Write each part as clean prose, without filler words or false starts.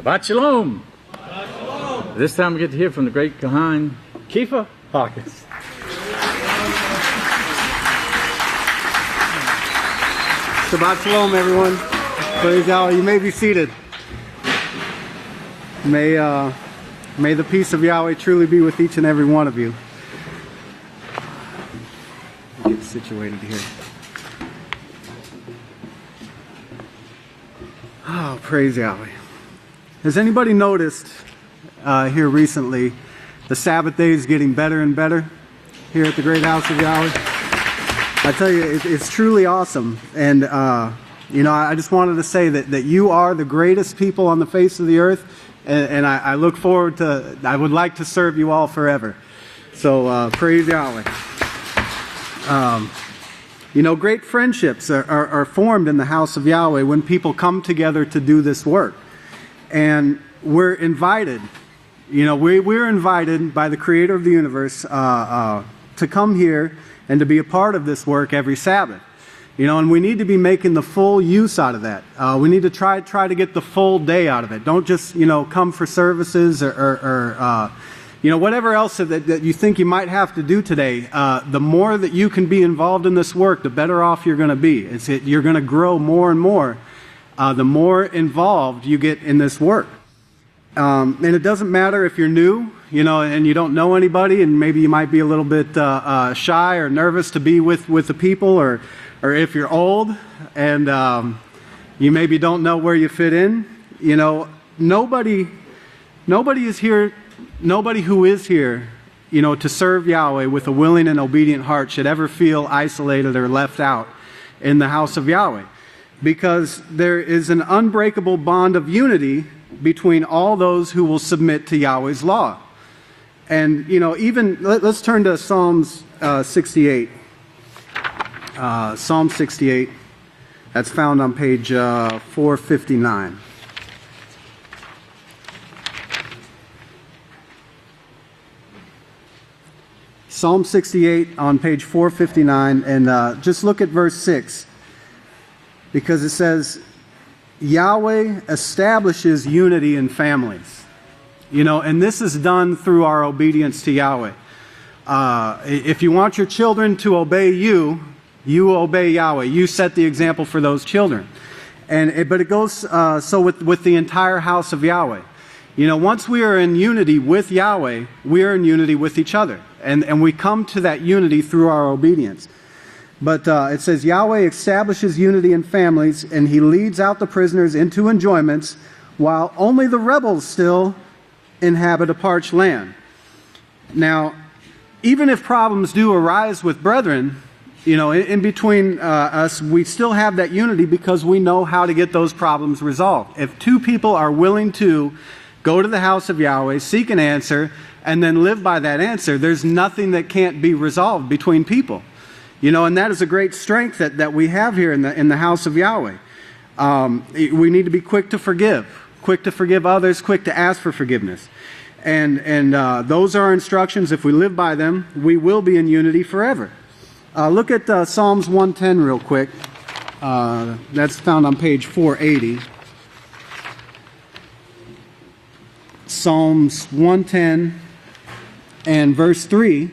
Shabbat Shalom. Shabbat Shalom. This time we get to hear from the great Kahan Kiefer Hawkins. Shabbat Shalom, everyone. Praise Yahweh. You may be seated. May the peace of Yahweh truly be with each and every one of you. Get situated here. Oh, praise Yahweh. Has anybody noticed here recently the Sabbath days getting better and better here at the great House of Yahweh? I tell you, it's truly awesome. And, I just wanted to say that you are the greatest people on the face of the earth. And I look forward to, I would like to serve you all forever. So, praise Yahweh. Great friendships are formed in the house of Yahweh when people come together to do this work. And we're invited, we're invited by the Creator of the universe to come here and to be a part of this work every Sabbath. And we need to be making the full use out of that. We need to try to get the full day out of it. Don't just, come for services or whatever else that you think you might have to do today. The more that you can be involved in this work, the better off you're going to be. You're going to grow more and more the more involved you get in this work. And it doesn't matter if you're new, and you don't know anybody, and maybe you might be a little bit shy or nervous to be with the people, or if you're old and you maybe don't know where you fit in. Nobody is here. Nobody who is here, to serve Yahweh with a willing and obedient heart should ever feel isolated or left out in the house of Yahweh, because there is an unbreakable bond of unity between all those who will submit to Yahweh's law. And, let's turn to Psalms 68. Psalm 68, that's found on page 459. Psalm 68 on page 459, and just look at verse 6, because it says, Yahweh establishes unity in families. And this is done through our obedience to Yahweh. If you want your children to obey you obey Yahweh. You set the example for those children. But it goes so with the entire house of Yahweh. Once we are in unity with Yahweh, we are in unity with each other. And we come to that unity through our obedience. But it says, Yahweh establishes unity in families, and He leads out the prisoners into enjoyments, while only the rebels still inhabit a parched land. Now, even if problems do arise with brethren, in between us, we still have that unity because we know how to get those problems resolved. If two people are willing to go to the house of Yahweh, seek an answer, and then live by that answer, there's nothing that can't be resolved between people. And that is a great strength that we have here in the house of Yahweh. We need to be quick to forgive others, quick to ask for forgiveness. And those are our instructions. If we live by them, we will be in unity forever. Look at Psalms 110 real quick. That's found on page 480. Psalms 110 and verse 3.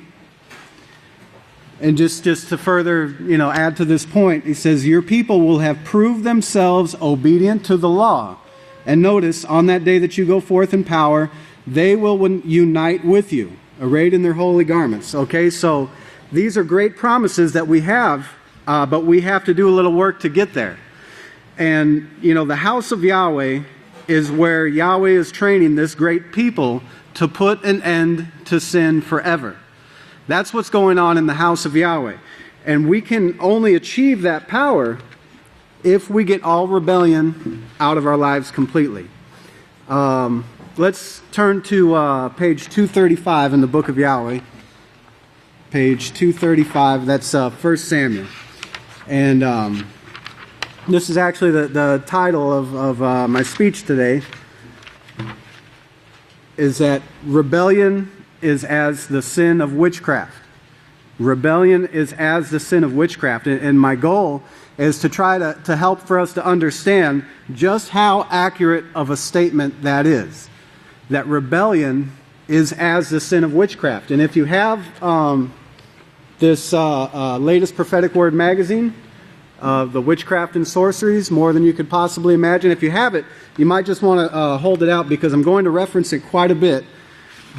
And just to further, add to this point, he says, your people will have proved themselves obedient to the law. And notice, on that day that you go forth in power, they will unite with you, arrayed in their holy garments. Okay, so these are great promises that we have, but we have to do a little work to get there. And, the house of Yahweh is where Yahweh is training this great people to put an end to sin forever. That's what's going on in the house of Yahweh. And we can only achieve that power if we get all rebellion out of our lives completely. Let's turn to page 235 in the book of Yahweh. Page 235, that's 1 Samuel. And this is actually the title of my speech today, is that rebellion is as the sin of witchcraft. Rebellion is as the sin of witchcraft. And my goal is to try to help for us to understand just how accurate of a statement that is. That rebellion is as the sin of witchcraft. And if you have this latest Prophetic Word magazine, the Witchcraft and Sorceries, More Than You Could Possibly Imagine, if you have it, you might just want to hold it out, because I'm going to reference it quite a bit,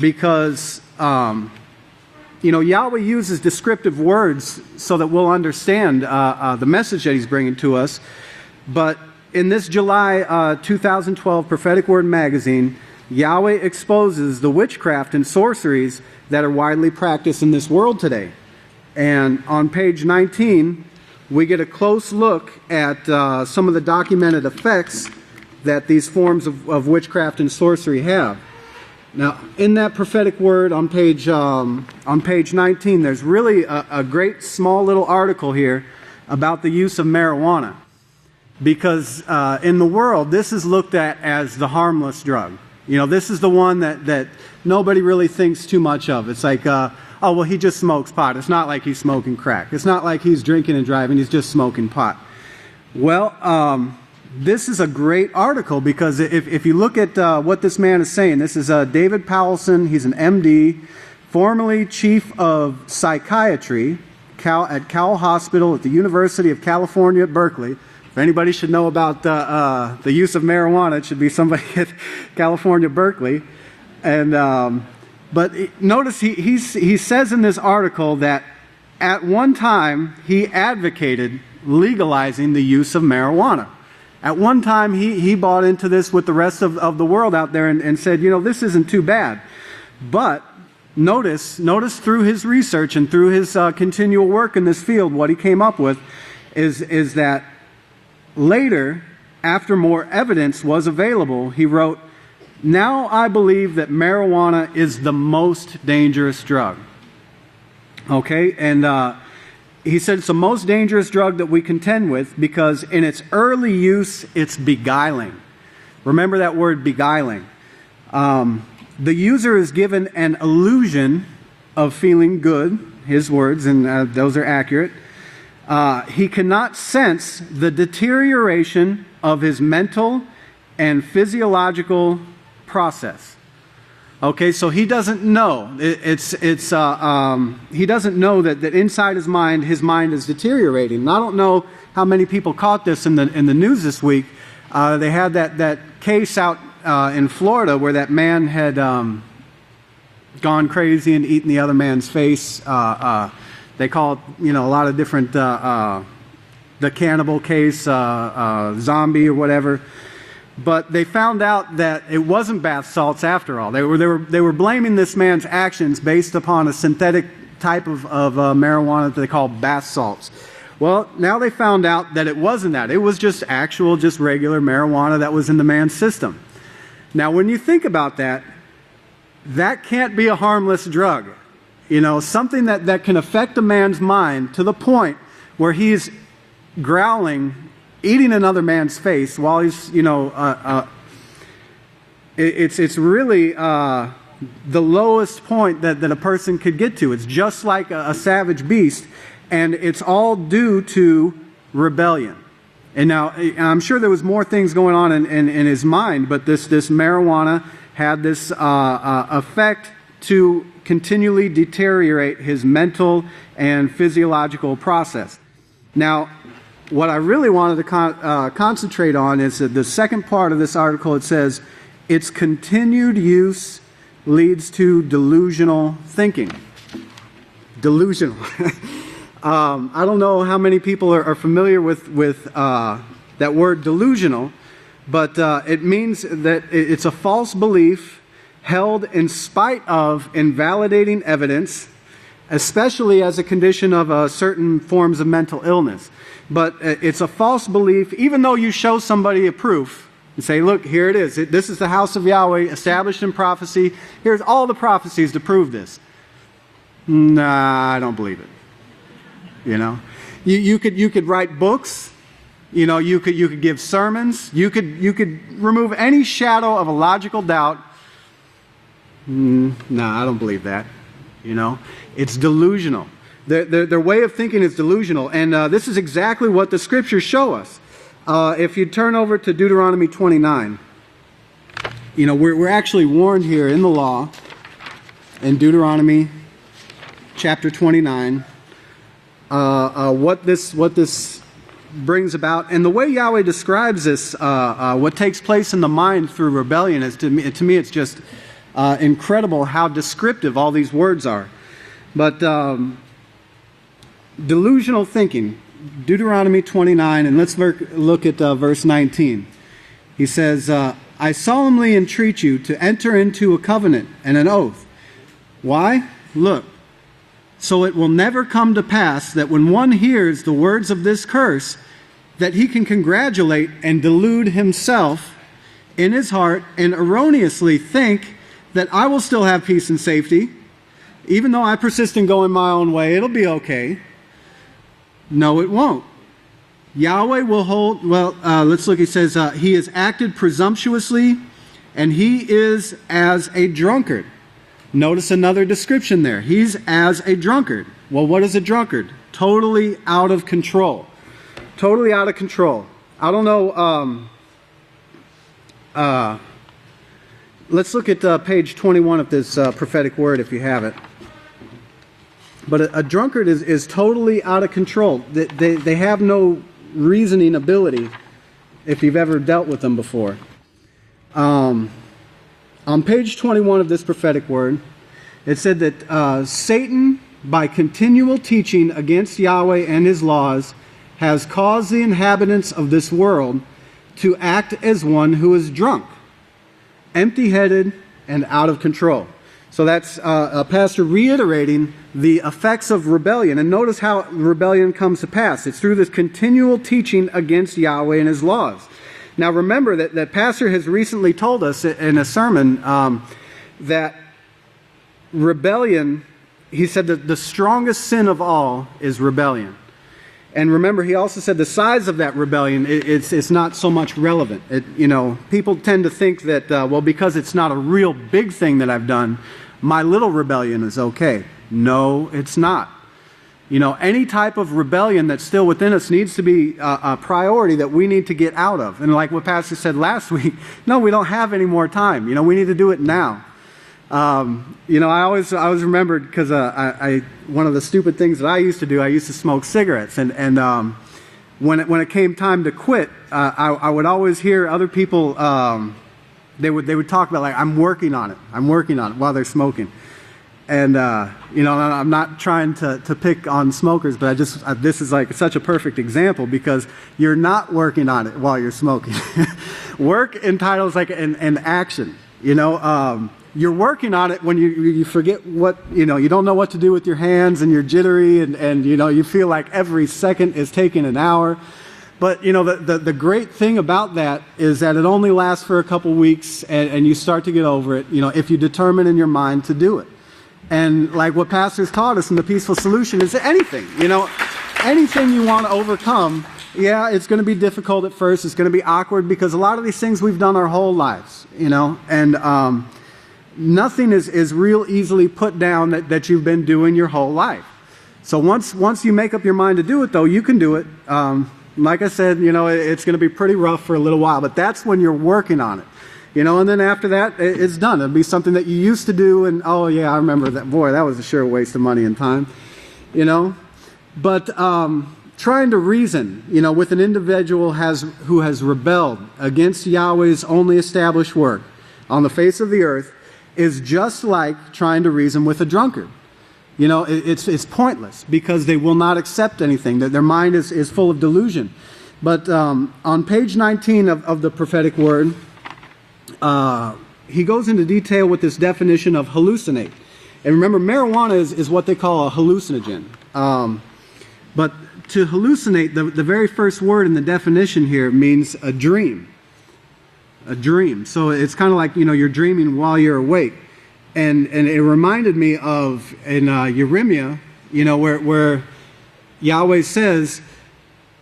because Yahweh uses descriptive words so that we'll understand the message that He's bringing to us. But in this July 2012 Prophetic Word magazine, Yahweh exposes the witchcraft and sorceries that are widely practiced in this world today. And on page 19, we get a close look at some of the documented effects that these forms of witchcraft and sorcery have. Now, in that prophetic word on page 19, there's really a great small little article here about the use of marijuana. Because in the world, this is looked at as the harmless drug. This is the one that nobody really thinks too much of. It's like, oh, well, he just smokes pot. It's not like he's smoking crack. It's not like he's drinking and driving. He's just smoking pot. Well, this is a great article, because if you look at what this man is saying, this is David Powelson. He's an MD, formerly chief of psychiatry at Cowell Hospital at the University of California at Berkeley. If anybody should know about the use of marijuana, it should be somebody at California, Berkeley. And but notice he says in this article that at one time he advocated legalizing the use of marijuana. At one time he bought into this with the rest of the world out there and said, this isn't too bad. But notice through his research and through his continual work in this field, what he came up with is that later, after more evidence was available, he wrote, "Now I believe that marijuana is the most dangerous drug." Okay, and he said it's the most dangerous drug that we contend with because in its early use, it's beguiling. Remember that word, beguiling. The user is given an illusion of feeling good, his words, and those are accurate. He cannot sense the deterioration of his mental and physiological process. Okay, so he doesn't know. He doesn't know that inside his mind is deteriorating. And I don't know how many people caught this in the news this week. They had that case out in Florida where that man had gone crazy and eaten the other man's face. They call it, a lot of different, the cannibal case, zombie or whatever. But they found out that it wasn't bath salts after all. They were blaming this man's actions based upon a synthetic type of marijuana that they call bath salts. Well, now they found out that it wasn't that. It was just regular marijuana that was in the man's system. Now, when you think about that, that can't be a harmless drug. Something that can affect a man's mind to the point where he's growling, eating another man's face while he's, it's really the lowest point that a person could get to. It's just like a savage beast, and it's all due to rebellion. And now, I'm sure there was more things going on in his mind, but this marijuana had this effect to continually deteriorate his mental and physiological process. Now, what I really wanted to concentrate on is the second part of this article. It says, its continued use leads to delusional thinking. Delusional. I don't know how many people are familiar with that word delusional, but it means that it's a false belief held in spite of invalidating evidence, especially as a condition of certain forms of mental illness. But it's a false belief, even though you show somebody a proof and say, look, here it is. This is the House of Yahweh established in prophecy. Here's all the prophecies to prove this. Nah, I don't believe it. You could write books. You could give sermons. You could remove any shadow of a logical doubt. No, I don't believe that. It's delusional. Their way of thinking is delusional. And this is exactly what the Scriptures show us. If you turn over to Deuteronomy 29, we're actually warned here in the law, in Deuteronomy chapter 29, what this brings about. And the way Yahweh describes this, what takes place in the mind through rebellion, is to me it's just incredible how descriptive all these words are. But delusional thinking, Deuteronomy 29, and let's look at verse 19. He says, I solemnly entreat you to enter into a covenant and an oath. Why? Look, so it will never come to pass that when one hears the words of this curse, that he can congratulate and delude himself in his heart and erroneously think that I will still have peace and safety. Even though I persist in going my own way, it'll be okay. No, it won't. Yahweh will hold, let's look, he says, he has acted presumptuously, and he is as a drunkard. Notice another description there. He's as a drunkard. Well, what is a drunkard? Totally out of control. Totally out of control. I don't know, let's look at page 21 of this prophetic word if you have it. But a drunkard is totally out of control. They have no reasoning ability if you've ever dealt with them before. On page 21 of this prophetic word, it said that Satan, by continual teaching against Yahweh and his laws, has caused the inhabitants of this world to act as one who is drunk, empty-headed, and out of control. So that's a pastor reiterating the effects of rebellion. And notice how rebellion comes to pass. It's through this continual teaching against Yahweh and his laws. Now remember that pastor has recently told us in a sermon that rebellion, he said that the strongest sin of all is rebellion. And remember, he also said the size of that rebellion, it's not so much relevant. People tend to think that, because it's not a real big thing that I've done, my little rebellion is okay. No, it's not. Any type of rebellion that's still within us needs to be a priority that we need to get out of. And like what Pastor said last week, no, we don't have any more time. We need to do it now. I always remembered because one of the stupid things that I used to do, I used to smoke cigarettes, and when it came time to quit, I would always hear other people they would talk about, like, I'm working on it while they're smoking. And I'm not trying to pick on smokers, but this is like such a perfect example because you're not working on it while you're smoking. Work entitles like an action. You're working on it when you forget what, you don't know what to do with your hands and you're jittery and you feel like every second is taking an hour. But, the great thing about that is that it only lasts for a couple weeks and you start to get over it, if you determine in your mind to do it. And like what pastors taught us in the Peaceful Solution is anything, anything you want to overcome. Yeah, it's going to be difficult at first. It's going to be awkward because a lot of these things we've done our whole lives, and nothing is real easily put down that you've been doing your whole life. So once you make up your mind to do it, though, you can do it. Like I said, it's going to be pretty rough for a little while, but that's when you're working on it. And then after that, it's done. It'll be something that you used to do, and oh yeah, I remember that. Boy, that was a sure waste of money and time. But trying to reason, with an individual who has rebelled against Yahweh's only established work on the face of the earth is just like trying to reason with a drunkard. It's pointless because they will not accept anything. Their mind is full of delusion. But on page 19 of the prophetic word, he goes into detail with this definition of hallucinate. And remember, marijuana is what they call a hallucinogen. But to hallucinate, the very first word in the definition here means a dream. A dream. So it's kind of like, you're dreaming while you're awake. And it reminded me of in Jeremiah, where Yahweh says,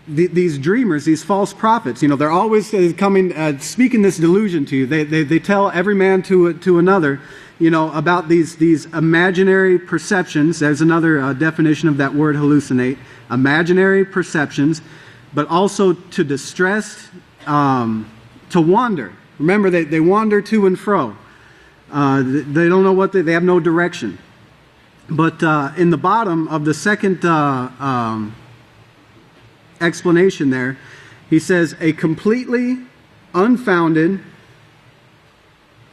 these dreamers, these false prophets, they're always coming, speaking this delusion to you. They tell every man to another, about these imaginary perceptions. There's another definition of that word hallucinate. Imaginary perceptions, but also to distress, to wander. Remember, they wander to and fro. They don't know they have no direction. But in the bottom of the second explanation there, he says, a completely unfounded,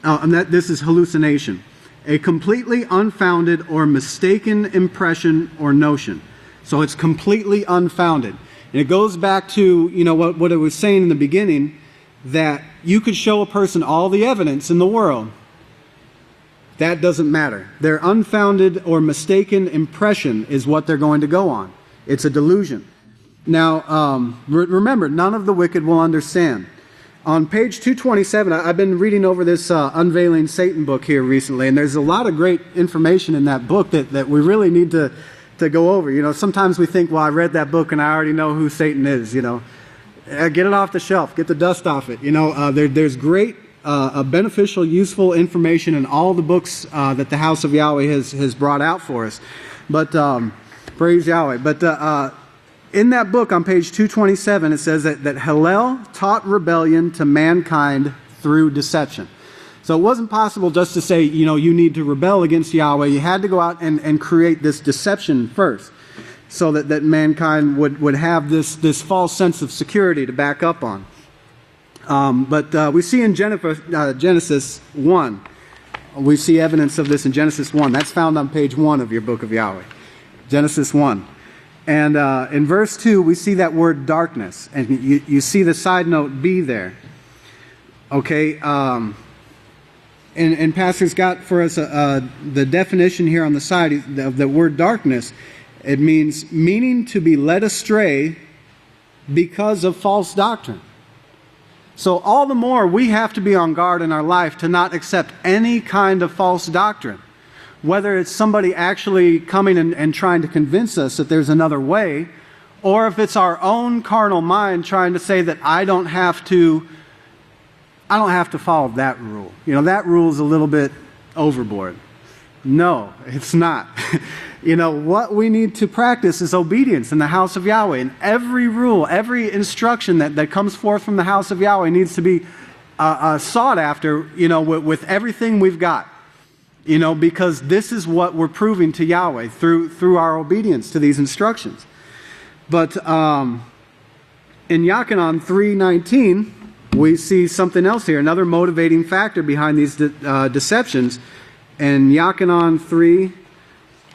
this is hallucination, a completely unfounded or mistaken impression or notion. So it's completely unfounded. And it goes back to, what I was saying in the beginning, that you could show a person all the evidence in the world. That doesn't matter. Their unfounded or mistaken impression is what they're going to go on. It's a delusion. Now, remember, none of the wicked will understand. On page 227, I've been reading over this Unveiling Satan book here recently, and there's a lot of great information in that book that we really need to go over. Sometimes we think, well, I read that book and I already know who Satan is, Get it off the shelf. Get the dust off it. There's great beneficial, useful information in all the books that the House of Yahweh has brought out for us. But praise Yahweh. But in that book on page 227, it says that Hillel taught rebellion to mankind through deception. So it wasn't possible just to say, you need to rebel against Yahweh. You had to go out and create this deception first, so that mankind would have this false sense of security to back up on. But we see in Genesis 1, we see evidence of this in Genesis 1. That's found on page 1 of your book of Yahweh. Genesis 1. And in verse 2, we see that word darkness. And you see the side note B there. Okay. And Pastor's got for us the definition here on the side of the word darkness. It meaning to be led astray because of false doctrine. So all the more we have to be on guard in our life to not accept any kind of false doctrine. Whether it's somebody actually coming and trying to convince us that there's another way, or if it's our own carnal mind trying to say that I don't have to follow that rule. That rule is a little bit overboard. No, it's not. What we need to practice is obedience in the house of Yahweh. And every rule, every instruction that comes forth from the house of Yahweh needs to be sought after, with everything we've got. Because this is what we're proving to Yahweh through our obedience to these instructions. But in Yachanan 3:19, we see something else here, another motivating factor behind these deceptions. And Yachanan 3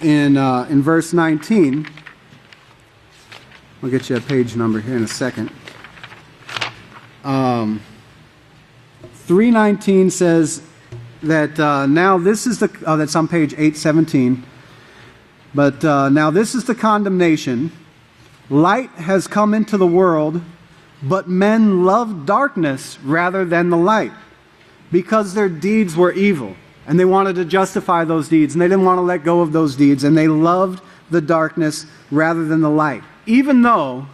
in verse 19, I'll get you a page number here in a second. 3:19 says that now this is that's on page 817. But now this is the condemnation. Light has come into the world, but men loved darkness rather than the light, because their deeds were evil. And they wanted to justify those deeds, and they didn't want to let go of those deeds, and they loved the darkness rather than the light. Even though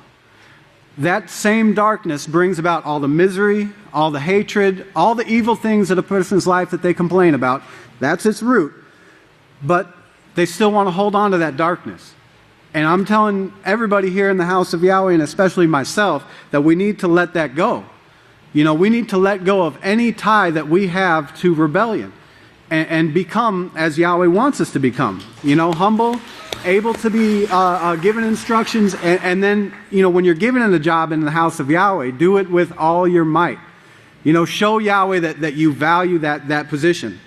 that same darkness brings about all the misery, all the hatred, all the evil things in a person's life that they complain about. That's its root. But they still want to hold on to that darkness. And I'm telling everybody here in the house of Yahweh, and especially myself, that we need to let that go. We need to let go of any tie that we have to rebellion. And become as Yahweh wants us to become. Humble, able to be given instructions, and then, when you're given a job in the house of Yahweh, do it with all your might. Show Yahweh that you value that position.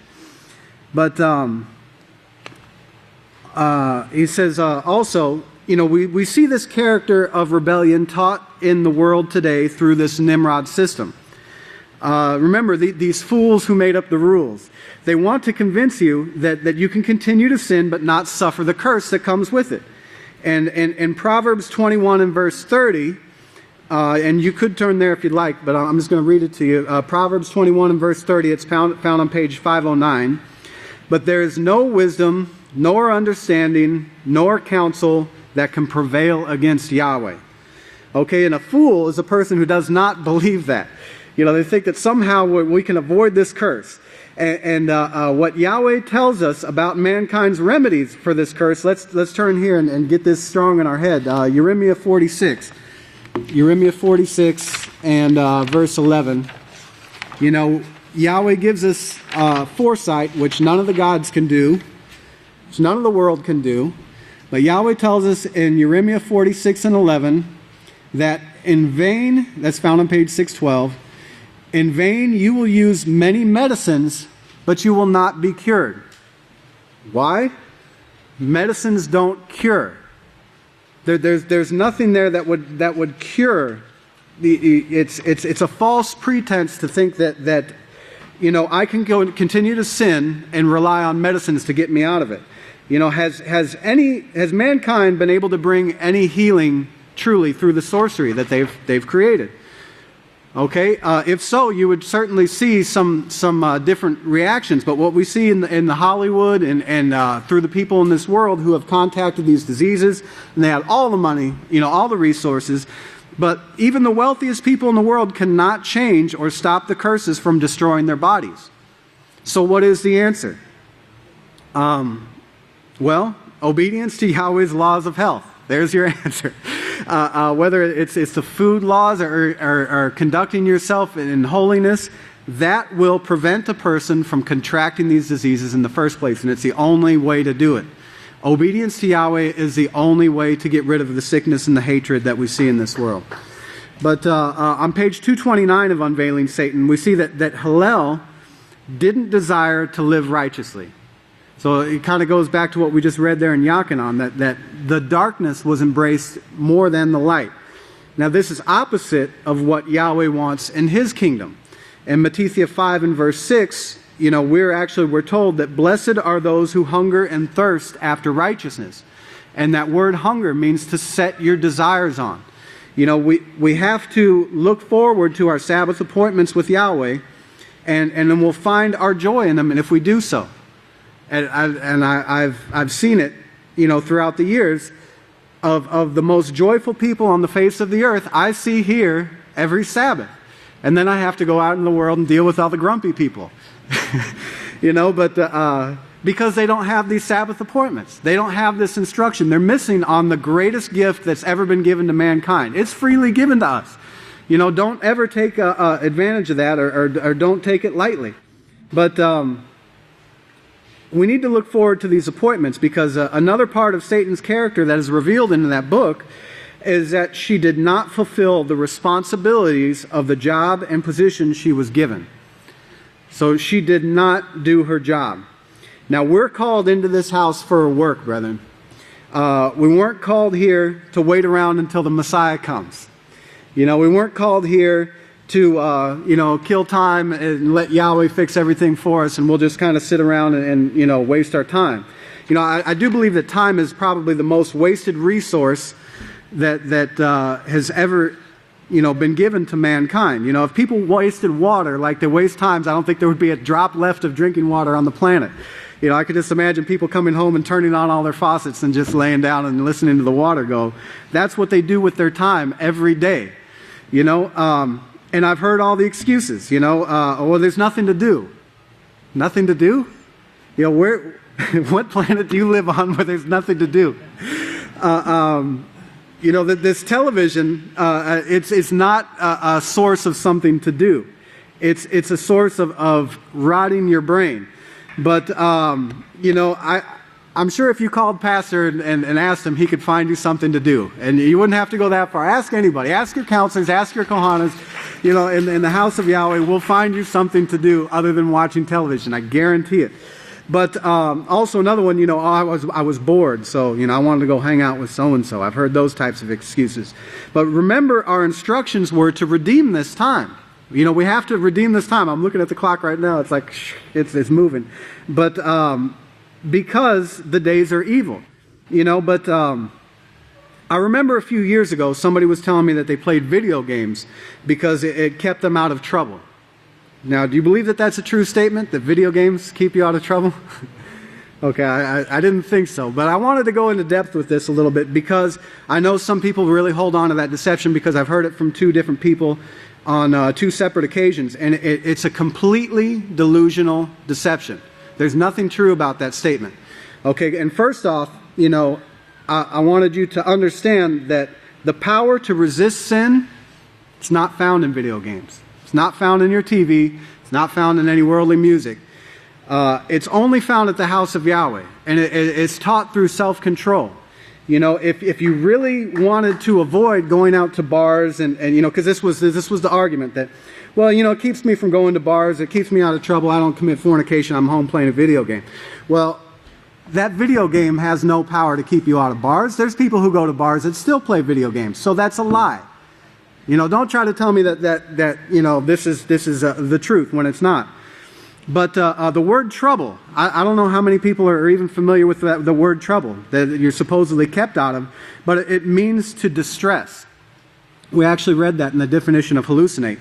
But he says also, we see this character of rebellion taught in the world today through this Nimrod system. Remember, these fools who made up the rules. They want to convince you that you can continue to sin but not suffer the curse that comes with it. And in Proverbs 21 and verse 30, and you could turn there if you'd like, but I'm just going to read it to you. Proverbs 21 and verse 30, it's found on page 509. But there is no wisdom, nor understanding, nor counsel that can prevail against Yahweh. Okay, and a fool is a person who does not believe that. They think that somehow we can avoid this curse. And what Yahweh tells us about mankind's remedies for this curse, let's turn here and get this strong in our head. Jeremiah 46. Jeremiah 46 and verse 11. Yahweh gives us foresight, which none of the gods can do, which none of the world can do. But Yahweh tells us in Jeremiah 46 and 11 that in vain, that's found on page 612, in vain you will use many medicines, but you will not be cured. Why? Medicines don't cure. There's nothing there that would cure. It's a false pretense to think that I can go and continue to sin and rely on medicines to get me out of it. Has mankind been able to bring any healing truly through the sorcery that they've created? Okay, if so, you would certainly see some different reactions. But what we see in the Hollywood and through the people in this world who have contacted these diseases, and they have all the money, all the resources, but even the wealthiest people in the world cannot change or stop the curses from destroying their bodies. So what is the answer? Well, obedience to Yahweh's laws of health. There's your answer. Whether it's the food laws or conducting yourself in holiness, that will prevent a person from contracting these diseases in the first place, and it's the only way to do it. Obedience to Yahweh is the only way to get rid of the sickness and the hatred that we see in this world. But on page 229 of Unveiling Satan, we see that Hillel didn't desire to live righteously. So it kind of goes back to what we just read there in Yachanan, that the darkness was embraced more than the light. Now this is opposite of what Yahweh wants in His kingdom. In Matthew 5 and verse 6, we're told that blessed are those who hunger and thirst after righteousness. And that word hunger means to set your desires on. We have to look forward to our Sabbath appointments with Yahweh, and then we'll find our joy in them, and if we do so. And I've seen it, throughout the years, of the most joyful people on the face of the earth, I see here every Sabbath. And then I have to go out in the world and deal with all the grumpy people. Because they don't have these Sabbath appointments. They don't have this instruction. They're missing on the greatest gift that's ever been given to mankind. It's freely given to us. Don't ever take advantage of that or don't take it lightly. But we need to look forward to these appointments, because another part of Satan's character that is revealed in that book is that she did not fulfill the responsibilities of the job and position she was given. So she did not do her job. Now we're called into this house for a work, brethren. We weren't called here to wait around until the Messiah comes. We weren't called here to kill time and let Yahweh fix everything for us, and we'll just kind of sit around and waste our time. I do believe that time is probably the most wasted resource that has ever been given to mankind. If people wasted water like they waste times, I don't think there would be a drop left of drinking water on the planet. I could just imagine people coming home and turning on all their faucets and just laying down and listening to the water go. That's what they do with their time every day. And I've heard all the excuses, well, there's nothing to do. Nothing to do? What planet do you live on where there's nothing to do? This television, it's not a source of something to do. It's a source of rotting your brain. But, I'm sure if you called Pastor and asked him, he could find you something to do. And you wouldn't have to go that far. Ask anybody. Ask your counselors. Ask your kohanas. In the house of Yahweh, we'll find you something to do other than watching television. I guarantee it. But also another one, I was bored, so, I wanted to go hang out with so-and-so. I've heard those types of excuses. But remember, our instructions were to redeem this time. We have to redeem this time. I'm looking at the clock right now. It's like, it's moving. But because the days are evil. I remember a few years ago, somebody was telling me that they played video games because it kept them out of trouble. Now, do you believe that that's a true statement, that video games keep you out of trouble? Okay, I didn't think so. But I wanted to go into depth with this a little bit because I know some people really hold on to that deception because I've heard it from two different people. on 2 separate occasions, and it's a completely delusional deception. There's nothing true about that statement. Okay, and first off, I wanted you to understand that the power to resist sin, it's not found in video games. It's not found in your TV. It's not found in any worldly music. It's only found at the house of Yahweh, and it's taught through self-control. If you really wanted to avoid going out to bars, and because this was the argument that, well, it keeps me from going to bars, it keeps me out of trouble, I don't commit fornication, I'm home playing a video game. Well, that video game has no power to keep you out of bars. There's people who go to bars that still play video games, so that's a lie. Don't try to tell me that this is the truth when it's not. But the word trouble, I don't know how many people are even familiar with the word trouble that you're supposedly kept out of, but it means to distress. We actually read that in the definition of hallucinate.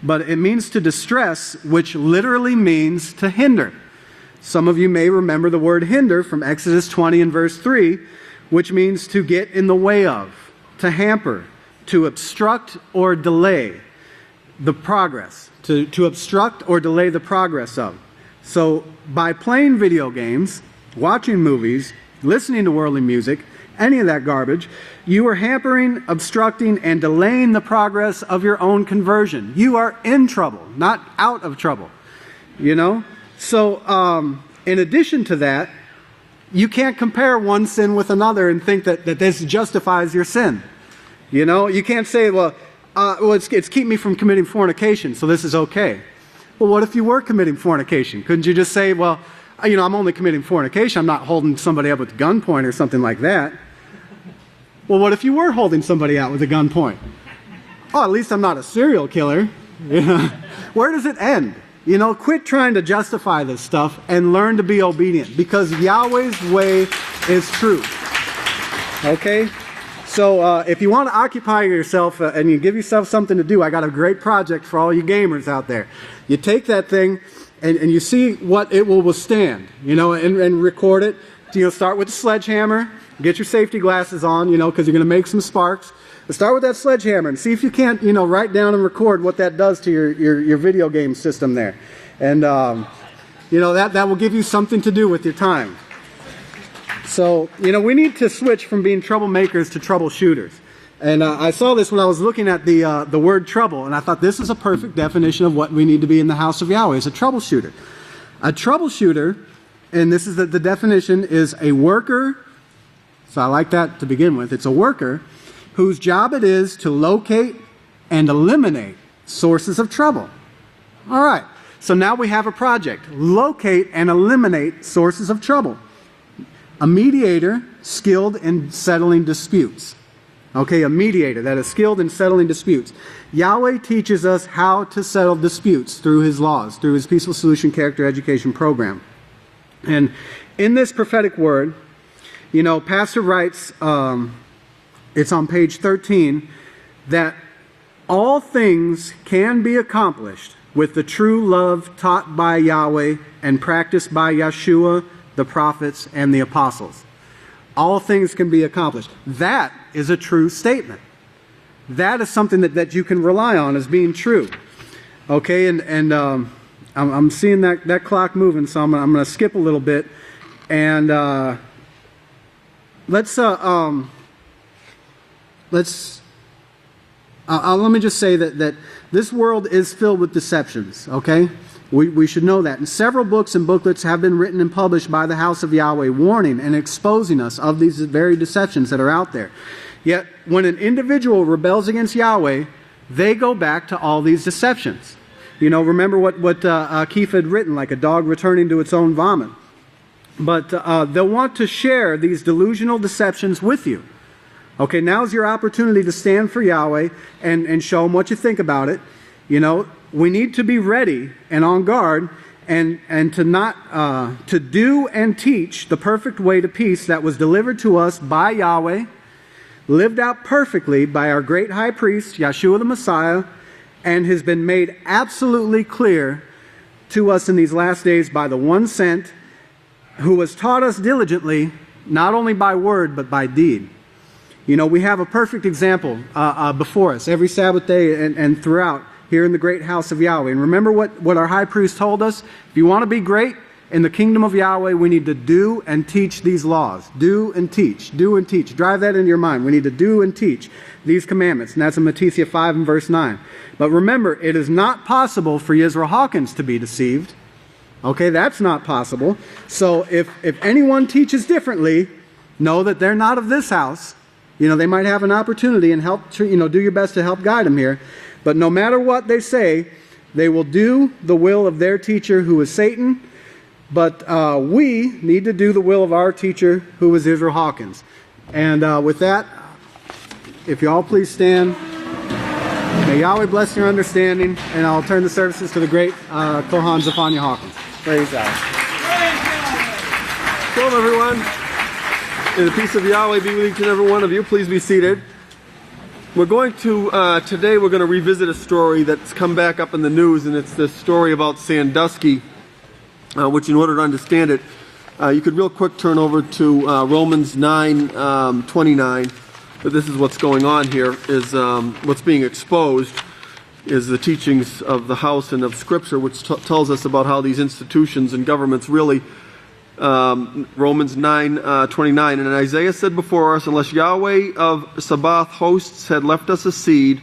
But it means to distress, which literally means to hinder. Some of you may remember the word hinder from Exodus 20 and verse 3, which means to get in the way of, to hamper, to obstruct or delay the progress, to obstruct or delay the progress of. So by playing video games, watching movies, listening to worldly music, any of that garbage, you are hampering, obstructing, and delaying the progress of your own conversion. You are in trouble, not out of trouble. So in addition to that, you can't compare one sin with another and think that this justifies your sin. You can't say, well, it's keep me from committing fornication, so this is okay. Well, what if you were committing fornication? Couldn't you just say, well, I'm only committing fornication, I'm not holding somebody up with gunpoint or something like that? Well, what if you were holding somebody out with a gunpoint? Oh, at least I'm not a serial killer. Where does it end? Quit trying to justify this stuff and learn to be obedient, because Yahweh's way is true. Okay? So if you want to occupy yourself and you give yourself something to do, I got a great project for all you gamers out there. You take that thing and you see what it will withstand, and record it. Start with the sledgehammer, get your safety glasses on, because you're going to make some sparks. But start with that sledgehammer and see if you can't, write down and record what that does to your video game system there. And, that will give you something to do with your time. So, we need to switch from being troublemakers to troubleshooters. And I saw this when I was looking at the word trouble, and I thought this is a perfect definition of what we need to be in the house of Yahweh, is a troubleshooter. A troubleshooter, and this is the definition, is a worker, so I like that to begin with, it's a worker whose job it is to locate and eliminate sources of trouble. All right, so now we have a project, locate and eliminate sources of trouble. A mediator skilled in settling disputes. Okay, a mediator that is skilled in settling disputes. Yahweh teaches us how to settle disputes through His laws, through His Peaceful Solution Character Education Program. And in this prophetic word, Pastor writes, it's on page 13, that all things can be accomplished with the true love taught by Yahweh and practiced by Yeshua, the prophets, and the apostles. All things can be accomplished. That is a true statement. That is something that you can rely on as being true. Okay, and I'm seeing that clock moving, so I'm going to skip a little bit. And let me just say that this world is filled with deceptions, okay? We should know that. And several books and booklets have been written and published by the House of Yahweh, warning and exposing us of these very deceptions that are out there. Yet, when an individual rebels against Yahweh, they go back to all these deceptions. Remember what Keith had written, like a dog returning to its own vomit. But they'll want to share these delusional deceptions with you. Okay, now's your opportunity to stand for Yahweh and show them what you think about it. We need to be ready and on guard and to do and teach the perfect way to peace that was delivered to us by Yahweh, lived out perfectly by our great high priest, Yeshua the Messiah, and has been made absolutely clear to us in these last days by the one sent, who has taught us diligently, not only by word, but by deed. We have a perfect example before us every Sabbath day and throughout here in the great house of Yahweh. And remember what our high priest told us? If you want to be great in the kingdom of Yahweh, we need to do and teach these laws. Do and teach. Do and teach. Drive that into your mind. We need to do and teach these commandments. And that's in Matthew 5 and verse 9. But remember, it is not possible for Yisrael Hawkins to be deceived. Okay, that's not possible. So if anyone teaches differently, know that they're not of this house. They might have an opportunity and help, do your best to help guide them here. But no matter what they say, they will do the will of their teacher, who is Satan. But we need to do the will of our teacher, who is Yisrael Hawkins. And with that, if you all please stand. May Yahweh bless your understanding, and I'll turn the services to the great Kohan Zephaniah Hawkins. Praise God. Shalom, everyone. May the peace of Yahweh be with each and every one of you. Please be seated. We're going to, today we're going to revisit a story that's come back up in the news, and it's this story about Sandusky, which in order to understand it, you could real quick turn over to Romans 9:29. But this is what's going on here, is what's being exposed is the teachings of the house and of Scripture, which tells us about how these institutions and governments really, Romans 9:29, and Isaiah said before us, unless Yahweh of Sabbath hosts had left us a seed,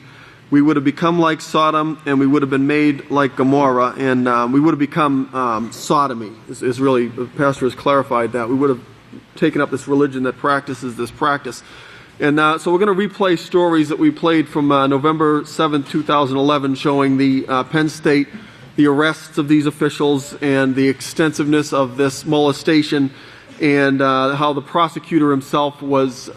we would have become like Sodom, and we would have been made like Gomorrah, and we would have become sodomy, is really, the pastor has clarified that. We would have taken up this religion that practices this practice. And so we're going to replay stories that we played from November 7th, 2011, showing the Penn State, the arrests of these officials and the extensiveness of this molestation, and how the prosecutor himself was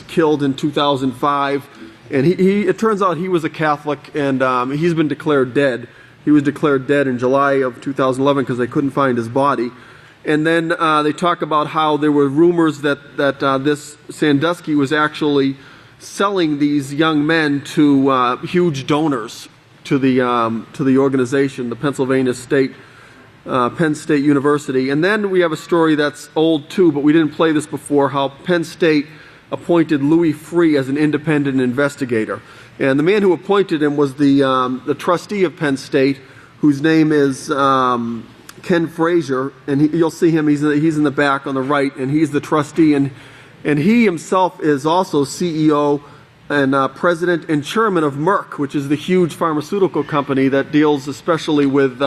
killed in 2005. And it turns out he was a Catholic, and he's been declared dead. He was declared dead in July of 2011 because they couldn't find his body. And then they talk about how there were rumors that this Sandusky was actually selling these young men to huge donors to the organization, the Pennsylvania State, Penn State University. And then we have a story that's old too, but we didn't play this before, how Penn State appointed Louis Freeh as an independent investigator. And the man who appointed him was the trustee of Penn State, whose name is Ken Frazier, and you'll see him, he's in the back on the right, and he's the trustee, and he himself is also CEO and president and chairman of Merck, which is the huge pharmaceutical company that deals especially with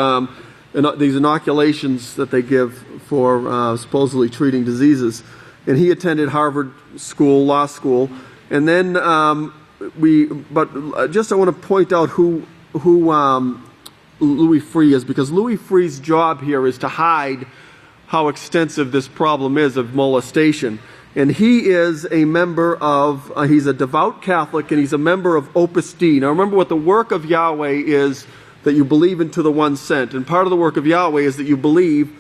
these inoculations that they give for supposedly treating diseases. And he attended Harvard Law School, and then I want to point out who Louis Freeh is, because Louis Freeh's job here is to hide how extensive this problem is of molestation. And he is a member of, he's a devout Catholic, and he's a member of Opus Dei. Now remember what the work of Yahweh is, that you believe into the one sent. And part of the work of Yahweh is that you believe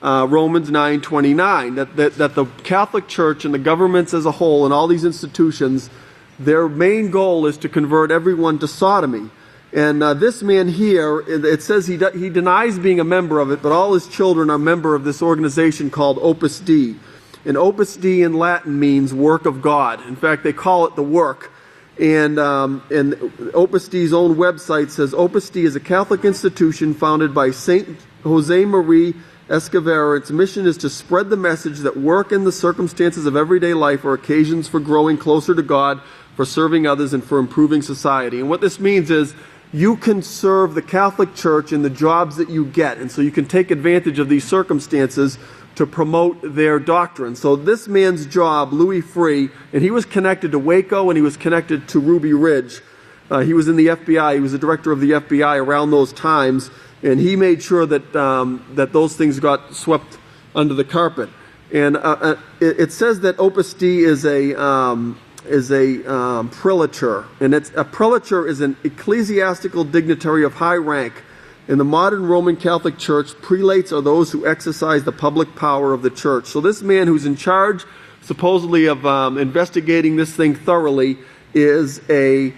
Romans 9:29, that the Catholic Church and the governments as a whole and all these institutions, their main goal is to convert everyone to sodomy. And this man here, it says he denies being a member of it, but all his children are a member of this organization called Opus Dei. And Opus Dei in Latin means work of God. In fact, they call it the work. And Opus Dei's own website says, Opus Dei is a Catholic institution founded by Saint Jose Marie Escobar. Its mission is to spread the message that work in the circumstances of everyday life are occasions for growing closer to God, for serving others, and for improving society. And what this means is, you can serve the Catholic Church in the jobs that you get, and so you can take advantage of these circumstances to promote their doctrine. So this man's job, Louis Freeh, and he was connected to Waco and he was connected to Ruby Ridge. He was in the FBI. He was the director of the FBI around those times, and he made sure that that those things got swept under the carpet. And it says that Opus Dei is a prelature, and a prelature is an ecclesiastical dignitary of high rank. In the modern Roman Catholic Church, prelates are those who exercise the public power of the church. So this man who's in charge, supposedly, of investigating this thing thoroughly, is he's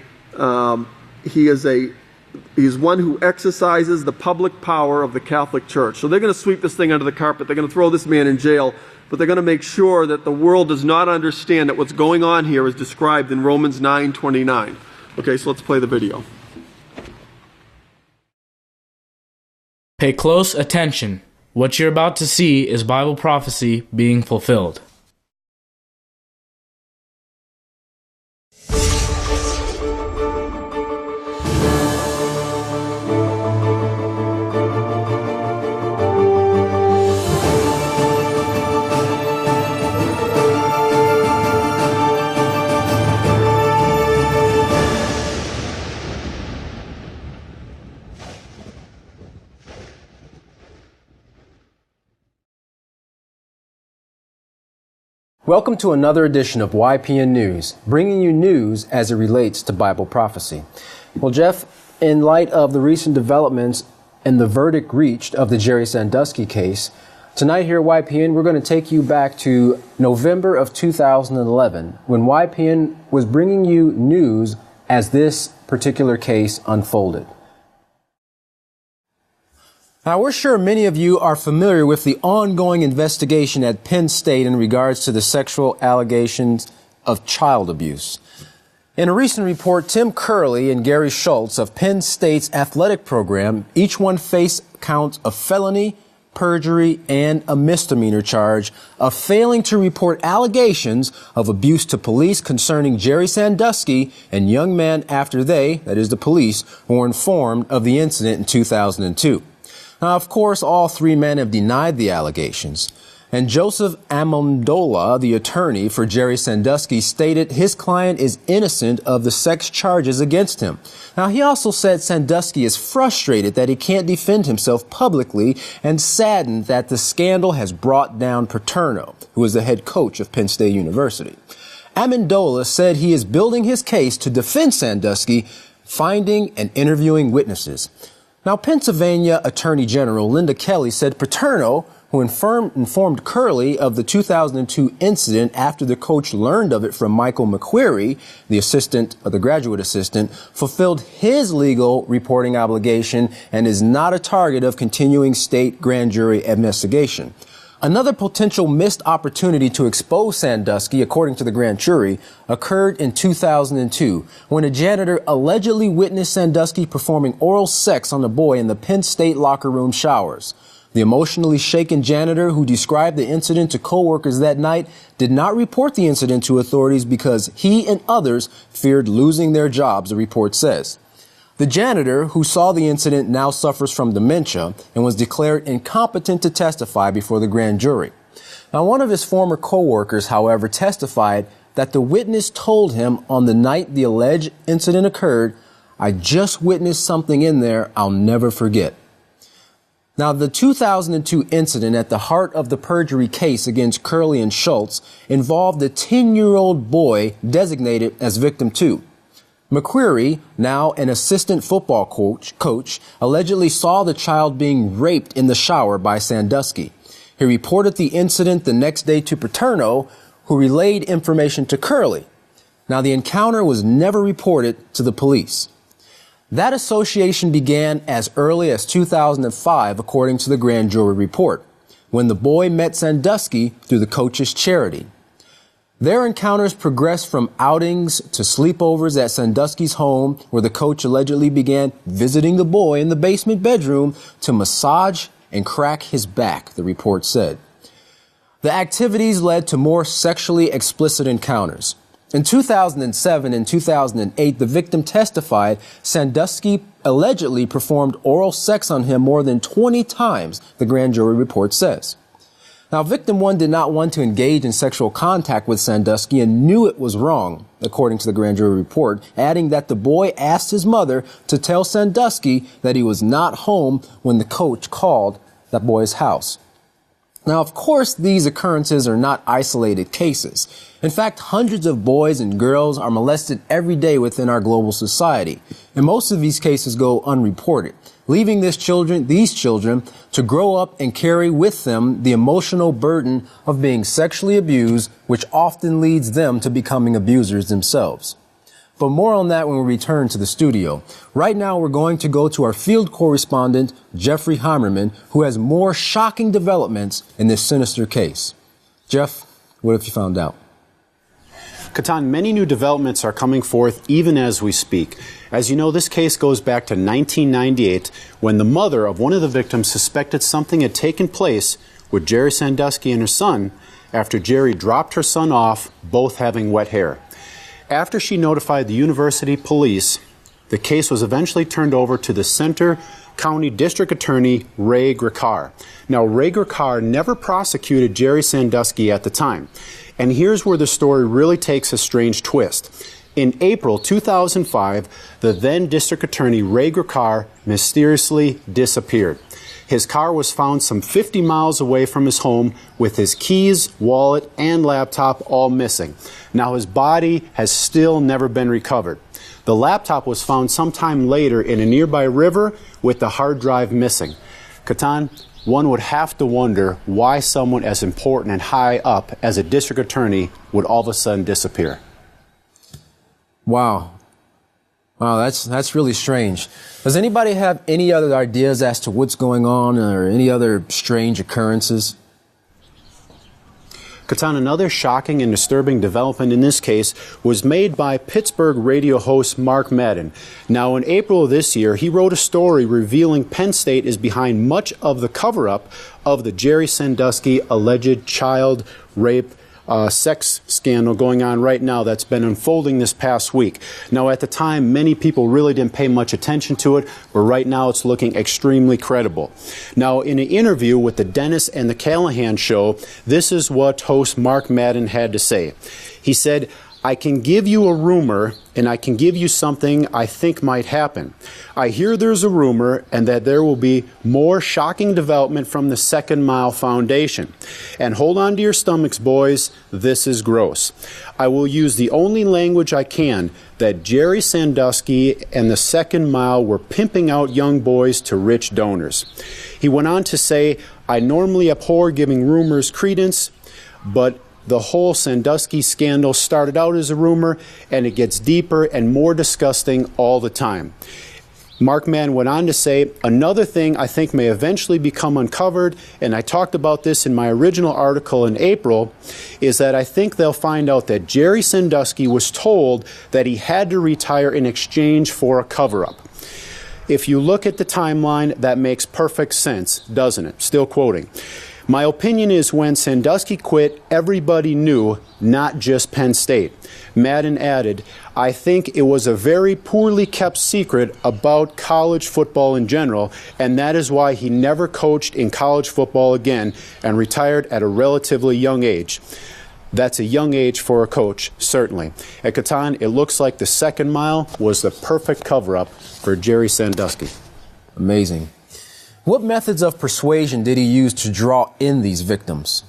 one who exercises the public power of the Catholic Church. So they're going to sweep this thing under the carpet. They're going to throw this man in jail, but they're going to make sure that the world does not understand that what's going on here is described in Romans 9:29. Okay, so let's play the video. Pay close attention. What you're about to see is Bible prophecy being fulfilled. Welcome to another edition of YPN News, bringing you news as it relates to Bible prophecy. Well, Jeff, in light of the recent developments and the verdict reached of the Jerry Sandusky case, tonight here at YPN, we're going to take you back to November of 2011, when YPN was bringing you news as this particular case unfolded. Now, we're sure many of you are familiar with the ongoing investigation at Penn State in regards to the sexual allegations of child abuse. In a recent report, Tim Curley and Gary Schultz of Penn State's athletic program, each one faced counts of felony, perjury, and a misdemeanor charge of failing to report allegations of abuse to police concerning Jerry Sandusky and young men after they, that is the police, were informed of the incident in 2002. Now, of course, all three men have denied the allegations. And Joseph Amendola, the attorney for Jerry Sandusky, stated his client is innocent of the sex charges against him. Now, he also said Sandusky is frustrated that he can't defend himself publicly and saddened that the scandal has brought down Paterno, who is the head coach of Penn State University. Amendola said he is building his case to defend Sandusky, finding and interviewing witnesses. Now, Pennsylvania Attorney General Linda Kelly said Paterno, who informed Curley of the 2002 incident after the coach learned of it from Michael McQuarrie, the graduate assistant, fulfilled his legal reporting obligation and is not a target of continuing state grand jury investigation. Another potential missed opportunity to expose Sandusky, according to the grand jury, occurred in 2002 when a janitor allegedly witnessed Sandusky performing oral sex on a boy in the Penn State locker room showers. The emotionally shaken janitor, who described the incident to coworkers that night, did not report the incident to authorities because he and others feared losing their jobs, the report says. The janitor, who saw the incident, now suffers from dementia and was declared incompetent to testify before the grand jury. Now, one of his former co-workers, however, testified that the witness told him on the night the alleged incident occurred, "I just witnessed something in there I'll never forget." Now, the 2002 incident at the heart of the perjury case against Curley and Schultz involved a 10-year-old boy designated as victim 2. McQuarrie, now an assistant football coach, allegedly saw the child being raped in the shower by Sandusky. He reported the incident the next day to Paterno, who relayed information to Curley. Now, the encounter was never reported to the police. That association began as early as 2005, according to the grand jury report, when the boy met Sandusky through the coach's charity. Their encounters progressed from outings to sleepovers at Sandusky's home, where the coach allegedly began visiting the boy in the basement bedroom to massage and crack his back, the report said. The activities led to more sexually explicit encounters. In 2007 and 2008, the victim testified Sandusky allegedly performed oral sex on him more than 20 times, the grand jury report says. Now, victim 1 did not want to engage in sexual contact with Sandusky and knew it was wrong, according to the grand jury report, adding that the boy asked his mother to tell Sandusky that he was not home when the coach called that boy's house. Now, of course, these occurrences are not isolated cases. In fact, hundreds of boys and girls are molested every day within our global society, and most of these cases go unreported, leaving these children to grow up and carry with them the emotional burden of being sexually abused, which often leads them to becoming abusers themselves. But more on that when we return to the studio. Right now, we're going to go to our field correspondent, Jeffrey Heimerman, who has more shocking developments in this sinister case. Jeff, what have you found out? Katan, many new developments are coming forth even as we speak. As you know, this case goes back to 1998 when the mother of one of the victims suspected something had taken place with Jerry Sandusky and her son after Jerry dropped her son off, both having wet hair. After she notified the university police, the case was eventually turned over to the Center County District Attorney Ray Griccar. Now, Ray Griccar never prosecuted Jerry Sandusky at the time. And here's where the story really takes a strange twist. In April 2005, the then District Attorney Ray Griccar mysteriously disappeared. His car was found some 50 miles away from his home with his keys, wallet, and laptop all missing. Now, his body has still never been recovered. The laptop was found sometime later in a nearby river with the hard drive missing. Katan, one would have to wonder why someone as important and high up as a district attorney would all of a sudden disappear. Wow. Wow, that's really strange. Does anybody have any other ideas as to what's going on or any other strange occurrences? Katan, another shocking and disturbing development in this case was made by Pittsburgh radio host Mark Madden. Now, in April of this year, he wrote a story revealing Penn State is behind much of the cover-up of the Jerry Sandusky alleged child rape sex scandal going on right now that's been unfolding this past week. Now, at the time, many people really didn't pay much attention to it, but right now it's looking extremely credible. Now, in an interview with the Dennis and the Callahan show, this is what host Mark Madden had to say. He said, "I can give you a rumor, and I can give you something I think might happen. I hear there's a rumor and that there will be more shocking development from the Second Mile Foundation. And hold on to your stomachs, boys. This is gross. I will use the only language I can, that Jerry Sandusky and the Second Mile were pimping out young boys to rich donors." He went on to say, "I normally abhor giving rumors credence, but the whole Sandusky scandal started out as a rumor, and it gets deeper and more disgusting all the time." Mark Mann went on to say, "Another thing I think may eventually become uncovered, and I talked about this in my original article in April, is that I think they'll find out that Jerry Sandusky was told that he had to retire in exchange for a cover-up. If you look at the timeline, that makes perfect sense, doesn't it?" Still quoting. "My opinion is when Sandusky quit, everybody knew, not just Penn State." Madden added, "I think it was a very poorly kept secret about college football in general, and that is why he never coached in college football again and retired at a relatively young age." That's a young age for a coach, certainly. At Katan, it looks like the Second Mile was the perfect cover-up for Jerry Sandusky. Amazing. What methods of persuasion did he use to draw in these victims?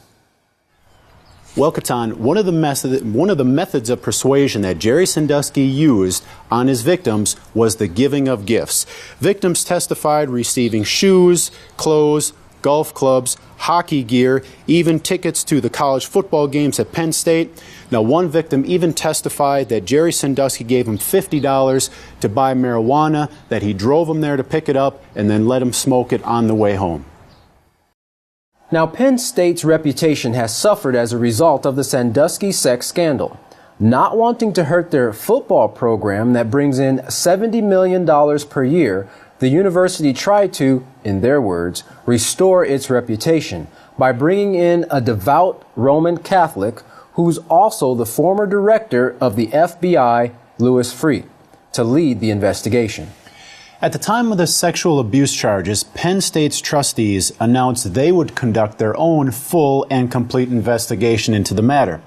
Well, Katan, one of the methods of persuasion that Jerry Sandusky used on his victims was the giving of gifts. Victims testified receiving shoes, clothes, golf clubs, hockey gear, even tickets to the college football games at Penn State. Now, one victim even testified that Jerry Sandusky gave him $50 to buy marijuana, that he drove him there to pick it up, and then let him smoke it on the way home. Now, Penn State's reputation has suffered as a result of the Sandusky sex scandal. Not wanting to hurt their football program that brings in $70 million per year, the university tried to, in their words, restore its reputation by bringing in a devout Roman Catholic who's also the former director of the FBI, Louis Freeh, to lead the investigation. At the time of the sexual abuse charges, Penn State's trustees announced they would conduct their own full and complete investigation into the matter.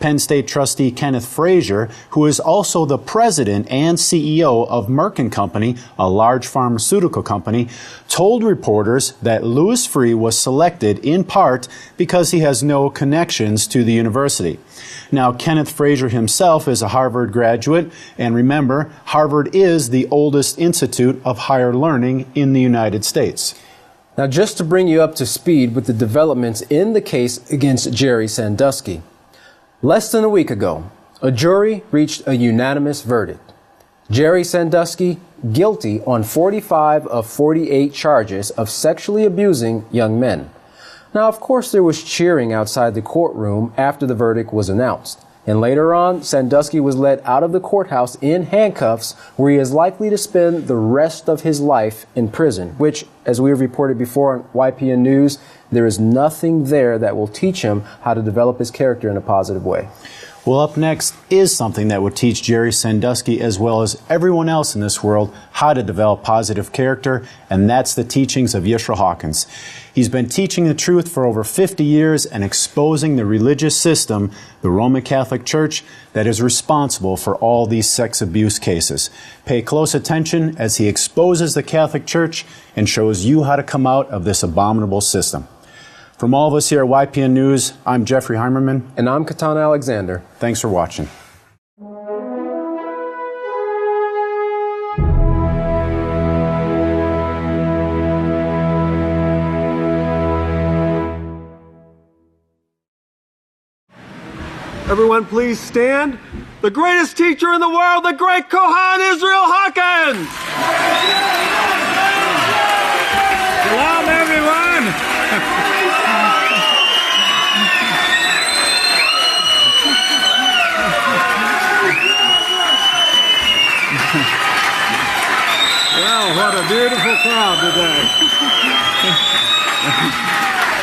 Penn State trustee Kenneth Frazier, who is also the president and CEO of Merck & Company, a large pharmaceutical company, told reporters that Louis Freeh was selected in part because he has no connections to the university. Now, Kenneth Frazier himself is a Harvard graduate, and remember, Harvard is the oldest institute of higher learning in the United States. Now, just to bring you up to speed with the developments in the case against Jerry Sandusky. Less than a week ago, a jury reached a unanimous verdict. Jerry Sandusky guilty on 45 of 48 charges of sexually abusing young men. Now, of course, there was cheering outside the courtroom after the verdict was announced. And later on, Sandusky was led out of the courthouse in handcuffs, where he is likely to spend the rest of his life in prison, which, as we have reported before on YPN News, there is nothing there that will teach him how to develop his character in a positive way. Well, up next is something that would teach Jerry Sandusky, as well as everyone else in this world, how to develop positive character, and that's the teachings of Yisrayl Hawkins. He's been teaching the truth for over 50 years and exposing the religious system, the Roman Catholic Church, that is responsible for all these sex abuse cases. Pay close attention as he exposes the Catholic Church and shows you how to come out of this abominable system. From all of us here at YPN News, I'm Jeffrey Heimerman. And I'm Katana Alexander. Thanks for watching. Everyone please stand. The greatest teacher in the world, the great Kohan Yisrayl Hawkins! Shalom, everyone! Wow, what a beautiful crowd today.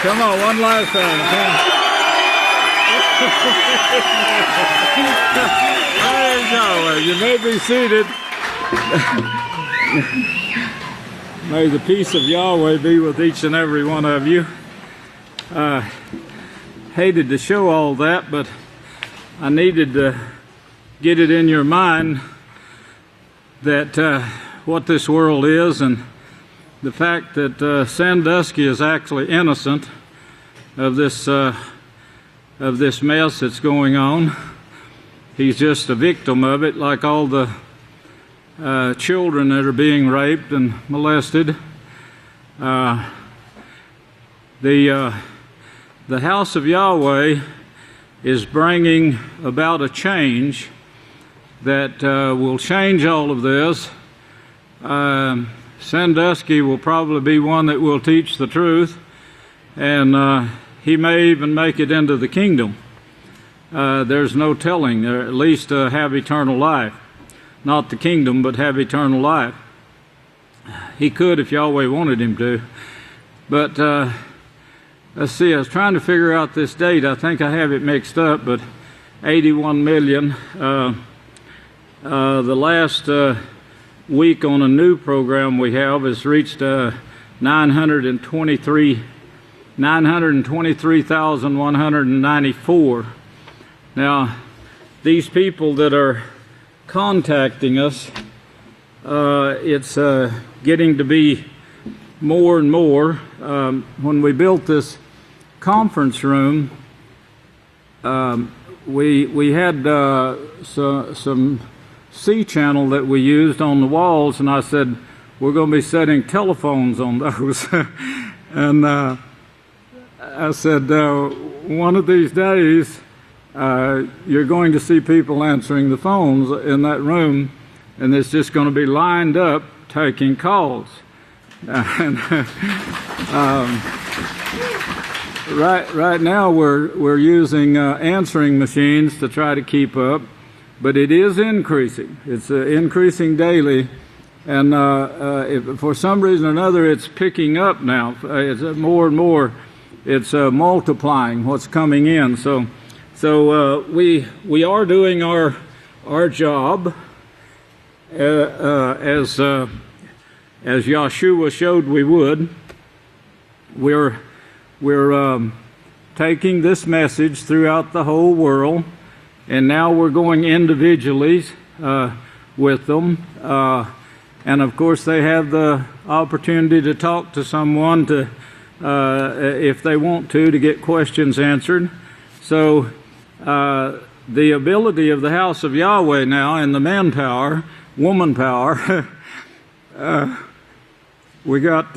Come on, one last time. There you go. You may be seated. May the peace of Yahweh be with each and every one of you. Hated to show all that, but I needed to get it in your mind that what this world is, and the fact that Sandusky is actually innocent of this mess that's going on. He's just a victim of it, like all the children that are being raped and molested. The House of Yahweh is bringing about a change that will change all of this. Sandusky will probably be one that will teach the truth, and he may even make it into the kingdom. There's no telling, or at least have eternal life. Not the kingdom, but have eternal life. He could if Yahweh wanted him to. But let's see, I was trying to figure out this date. I think I have it mixed up, but 81 million. The last week on a new program we have has reached 923,194. Now, these people that are contacting us, it's getting to be more and more. When we built this conference room, we had some C channel that we used on the walls, and I said, we're going to be setting telephones on those. And I said, one of these days, you're going to see people answering the phones in that room, and it's just going to be lined up taking calls. And, right now we're using answering machines to try to keep up, but it is increasing. It's increasing daily, and if for some reason or another it's picking up now. It's more and more. It's multiplying what's coming in. So we are doing our job as Yahshua showed we would. We're taking this message throughout the whole world, and now we're going individually with them. And of course, they have the opportunity to talk to someone to, if they want to get questions answered. So the ability of the House of Yahweh now and the manpower, woman power, we got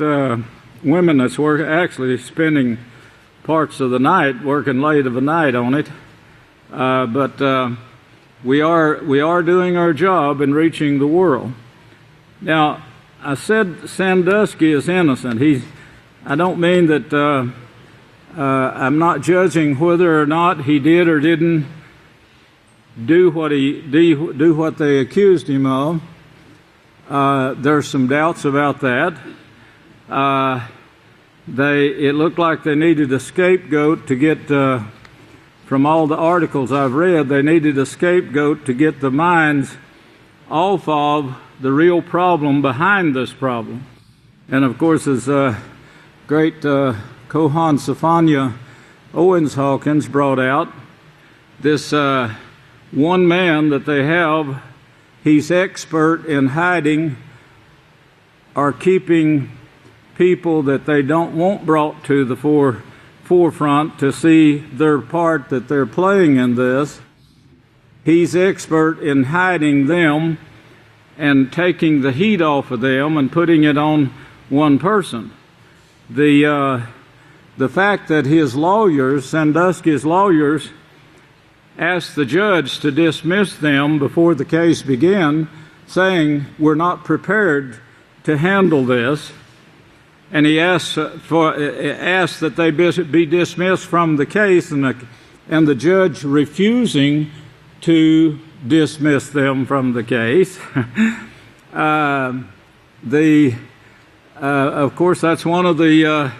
women that's actually spending parts of the night, working late of the night on it. But we are doing our job in reaching the world. Now, I said Sandusky is innocent. I don't mean that I'm not judging whether or not he did or didn't do what they accused him of. There's some doubts about that. It looked like they needed a scapegoat to get, from all the articles I've read, they needed a scapegoat to get the minds off of the real problem behind this problem. And of course, as great Kohan Sophania Owens Hawkins brought out, this one man that they have, he's expert in hiding or keeping people that they don't want brought to the forefront to see their part that they're playing in this. He's expert in hiding them and taking the heat off of them and putting it on one person. The fact that his lawyers, Sandusky's lawyers, asked the judge to dismiss them before the case began, saying, "We're not prepared to handle this," and he asked that they be dismissed from the case, and the judge refusing to dismiss them from the case. Of course, that's one of the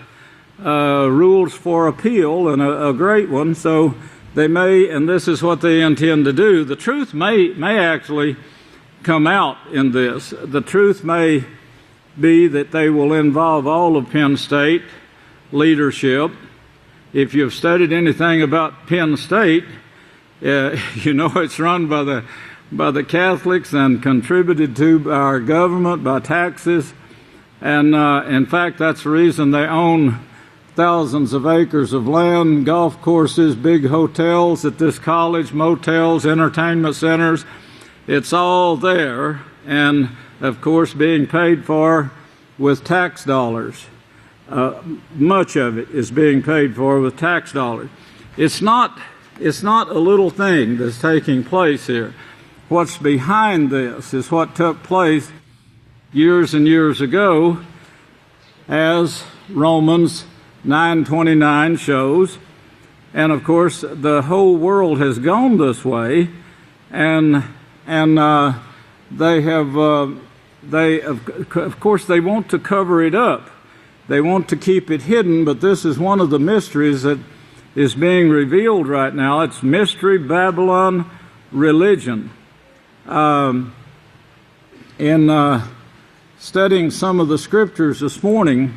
rules for appeal, and a great one. So they may, and this is what they intend to do. The truth may actually come out in this. The truth may be that they will involve all of Penn State leadership. If you've studied anything about Penn State, you know it's run by the Catholics and contributed to by our government by taxes. And in fact, that's the reason they own thousands of acres of land, golf courses, big hotels at this college, motels, entertainment centers. It's all there, and of course being paid for with tax dollars. Much of it is being paid for with tax dollars. It's not a little thing that's taking place here. What's behind this is what took place years and years ago, as Romans 9:29 shows. And of course, the whole world has gone this way, and they of course they want to cover it up. They want to keep it hidden, but this is one of the mysteries that is being revealed right now. It's Mystery Babylon religion. In studying some of the scriptures this morning,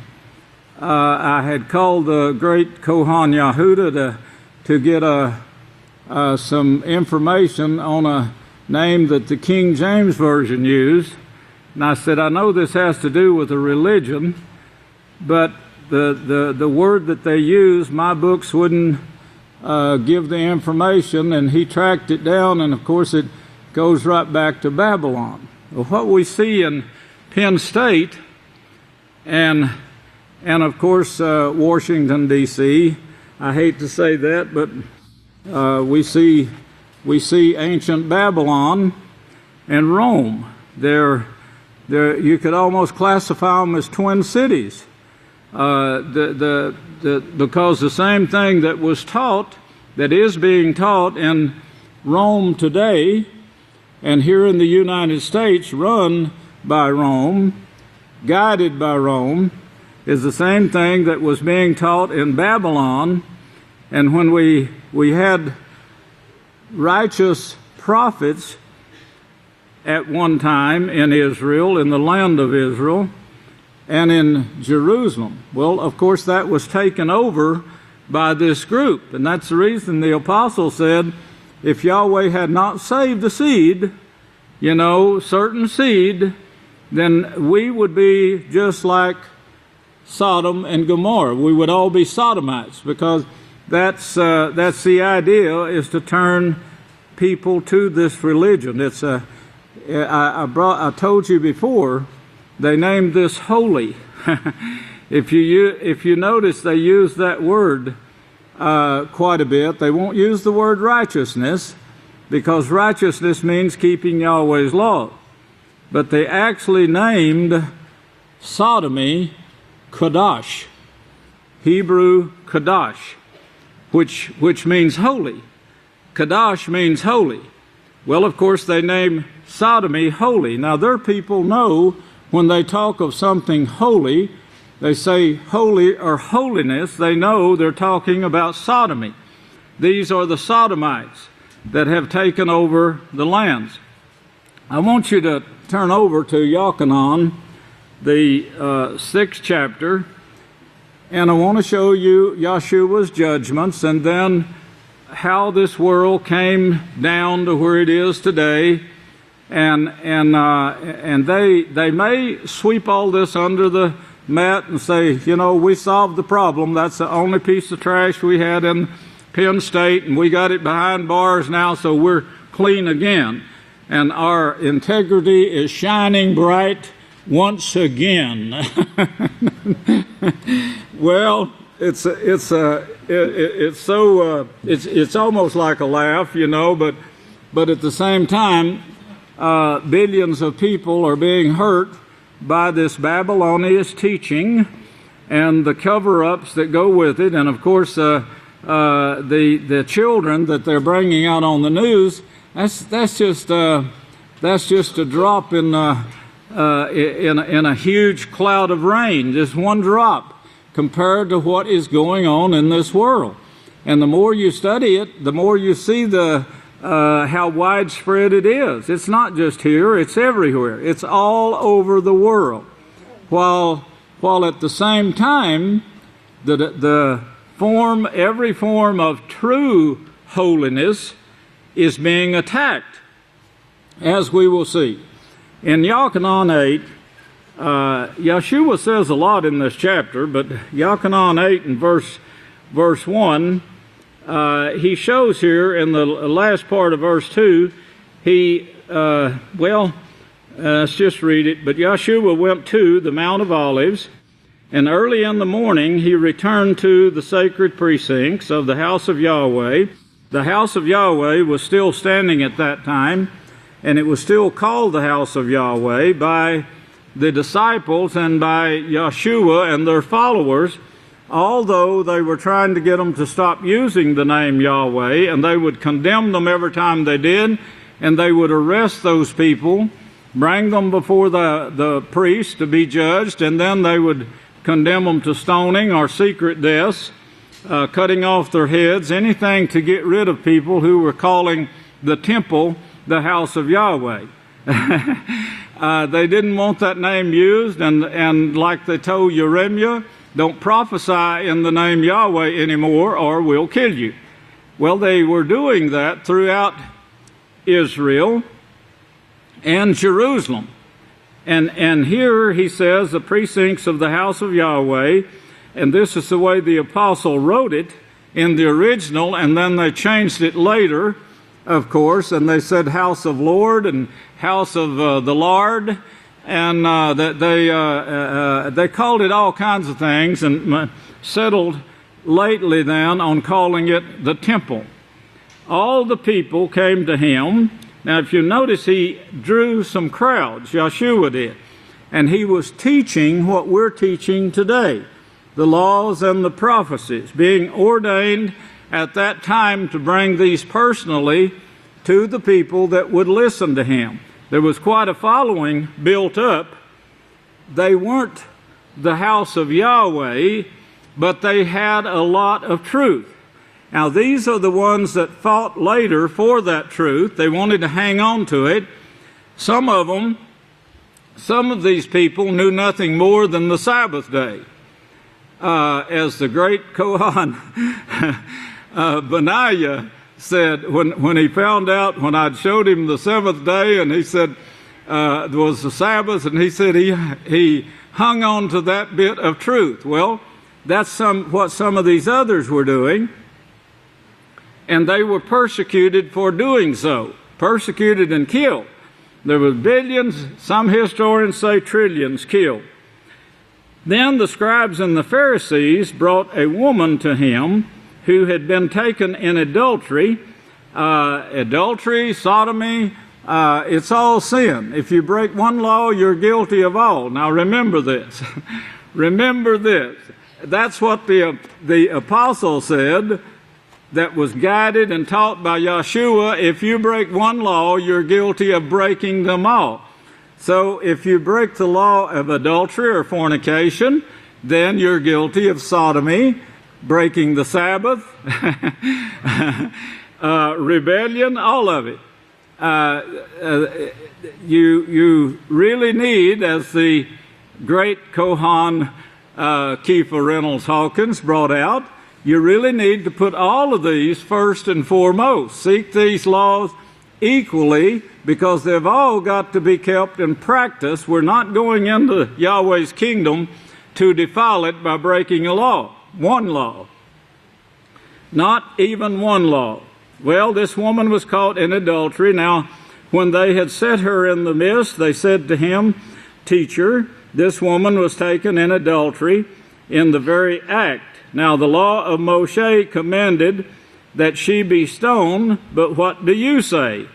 I had called the great Kohan Yehuda to get some information on a name that the King James Version used. And I said, I know this has to do with a religion, but the word that they use, my books wouldn't give the information, and he tracked it down, and of course it goes right back to Babylon. Well, what we see in Penn State and of course Washington, D.C., I hate to say that, but we see ancient Babylon and Rome. You could almost classify them as twin cities. Because the same thing that was taught, that is being taught in Rome today, and here in the United States, run by Rome, guided by Rome, is the same thing that was being taught in Babylon. And when we had righteous prophets at one time in Israel, in the land of Israel, and in Jerusalem. Well, of course, that was taken over by this group. And that's the reason the apostle said, if Yahweh had not saved the seed, certain seed, then we would be just like Sodom and Gomorrah. We would all be sodomites, because that's the idea, is to turn people to this religion. It's I told you before, they named this holy. If you notice, they use that word quite a bit. They won't use the word righteousness, because righteousness means keeping Yahweh's law. But they actually named sodomy Kadash, Hebrew Kadash, which means holy. Kadash means holy. Well, of course, they name sodomy holy. Now, their people know when they talk of something holy, they say holy or holiness, they know they're talking about sodomy. These are the sodomites that have taken over the lands. I want you to turn over to Yochanan, the 6th chapter, and I want to show you Yahshua's judgments and then how this world came down to where it is today. And they may sweep all this under the mat and say, you know, we solved the problem. That's the only piece of trash we had in Penn State, and we got it behind bars now, so we're clean again. And our integrity is shining bright once again. Well, it's almost like a laugh, you know, but at the same time, billions of people are being hurt by this Babylonian teaching and the cover-ups that go with it, and of course the children that they're bringing out on the news. That's just a drop in a huge cloud of rain, just one drop compared to what is going on in this world. And the more you study it, the more you see how widespread it is. It's not just here, it's everywhere. It's all over the world. While at the same time, every form of true holiness is being attacked, as we will see. In Yochanan 8, Yahshua says a lot in this chapter, but Yochanan 8 and verse 1, he shows here in the last part of verse 2, let's just read it. But Yahshua went to the Mount of Olives, and early in the morning he returned to the sacred precincts of the House of Yahweh. The House of Yahweh was still standing at that time, and it was still called the House of Yahweh by the disciples and by Yahshua and their followers, although they were trying to get them to stop using the name Yahweh, and they would condemn them every time they did, and they would arrest those people, bring them before the priest to be judged, and then they would condemn them to stoning or secret deaths, cutting off their heads, anything to get rid of people who were calling the temple the House of Yahweh. They didn't want that name used, and like they told Jeremiah, don't prophesy in the name Yahweh anymore or we'll kill you. Well, they were doing that throughout Israel and Jerusalem. And here he says the precincts of the House of Yahweh, and this is the way the apostle wrote it in the original, and then they changed it later, of course, and they said House of Lord and House of the Lord, and they called it all kinds of things, and settled lately then on calling it the temple. All the people came to him. Now, if you notice, he drew some crowds, Yahshua did, and he was teaching what we're teaching today, the laws and the prophecies, being ordained at that time to bring these personally to the people that would listen to him. There was quite a following built up. They weren't the House of Yahweh, but they had a lot of truth. Now, these are the ones that fought later for that truth. They wanted to hang on to it. Some of these people knew nothing more than the Sabbath day. As the great Kohan Benaiah said, when he found out, when I'd showed him the seventh day, and he said it was the Sabbath, and he said he hung on to that bit of truth. Well, that's what some of these others were doing, and they were persecuted for doing so, persecuted and killed. There were billions, some historians say trillions, killed. Then the scribes and the Pharisees brought a woman to him who had been taken in adultery. Adultery, sodomy, it's all sin. If you break one law, you're guilty of all. Now remember this. Remember this. That's what the apostle said that was guided and taught by Yeshua, if you break one law, you're guilty of breaking them all. So if you break the law of adultery or fornication, then you're guilty of sodomy, breaking the Sabbath, rebellion, all of it. You really need, as the great Kohan Kiefer Reynolds Hawkins brought out, you really need to put all of these first and foremost. Seek these laws equally, because they've all got to be kept in practice. We're not going into Yahweh's kingdom to defile it by breaking a law. One law. Not even one law. Well, this woman was caught in adultery. Now, when they had set her in the midst, they said to him, Teacher, this woman was taken in adultery in the very act. Now, the law of Moshe commanded that she be stoned, but what do you say?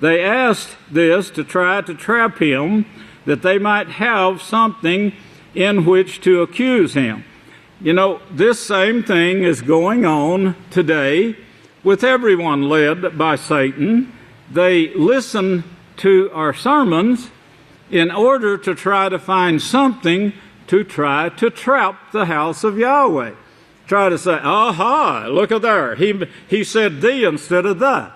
They asked this to try to trap him, that they might have something in which to accuse him. You know, this same thing is going on today with everyone led by Satan. They listen to our sermons in order to try to find something to try to trap the house of Yahweh. Try to say, aha, look at there. He said thee instead of thy.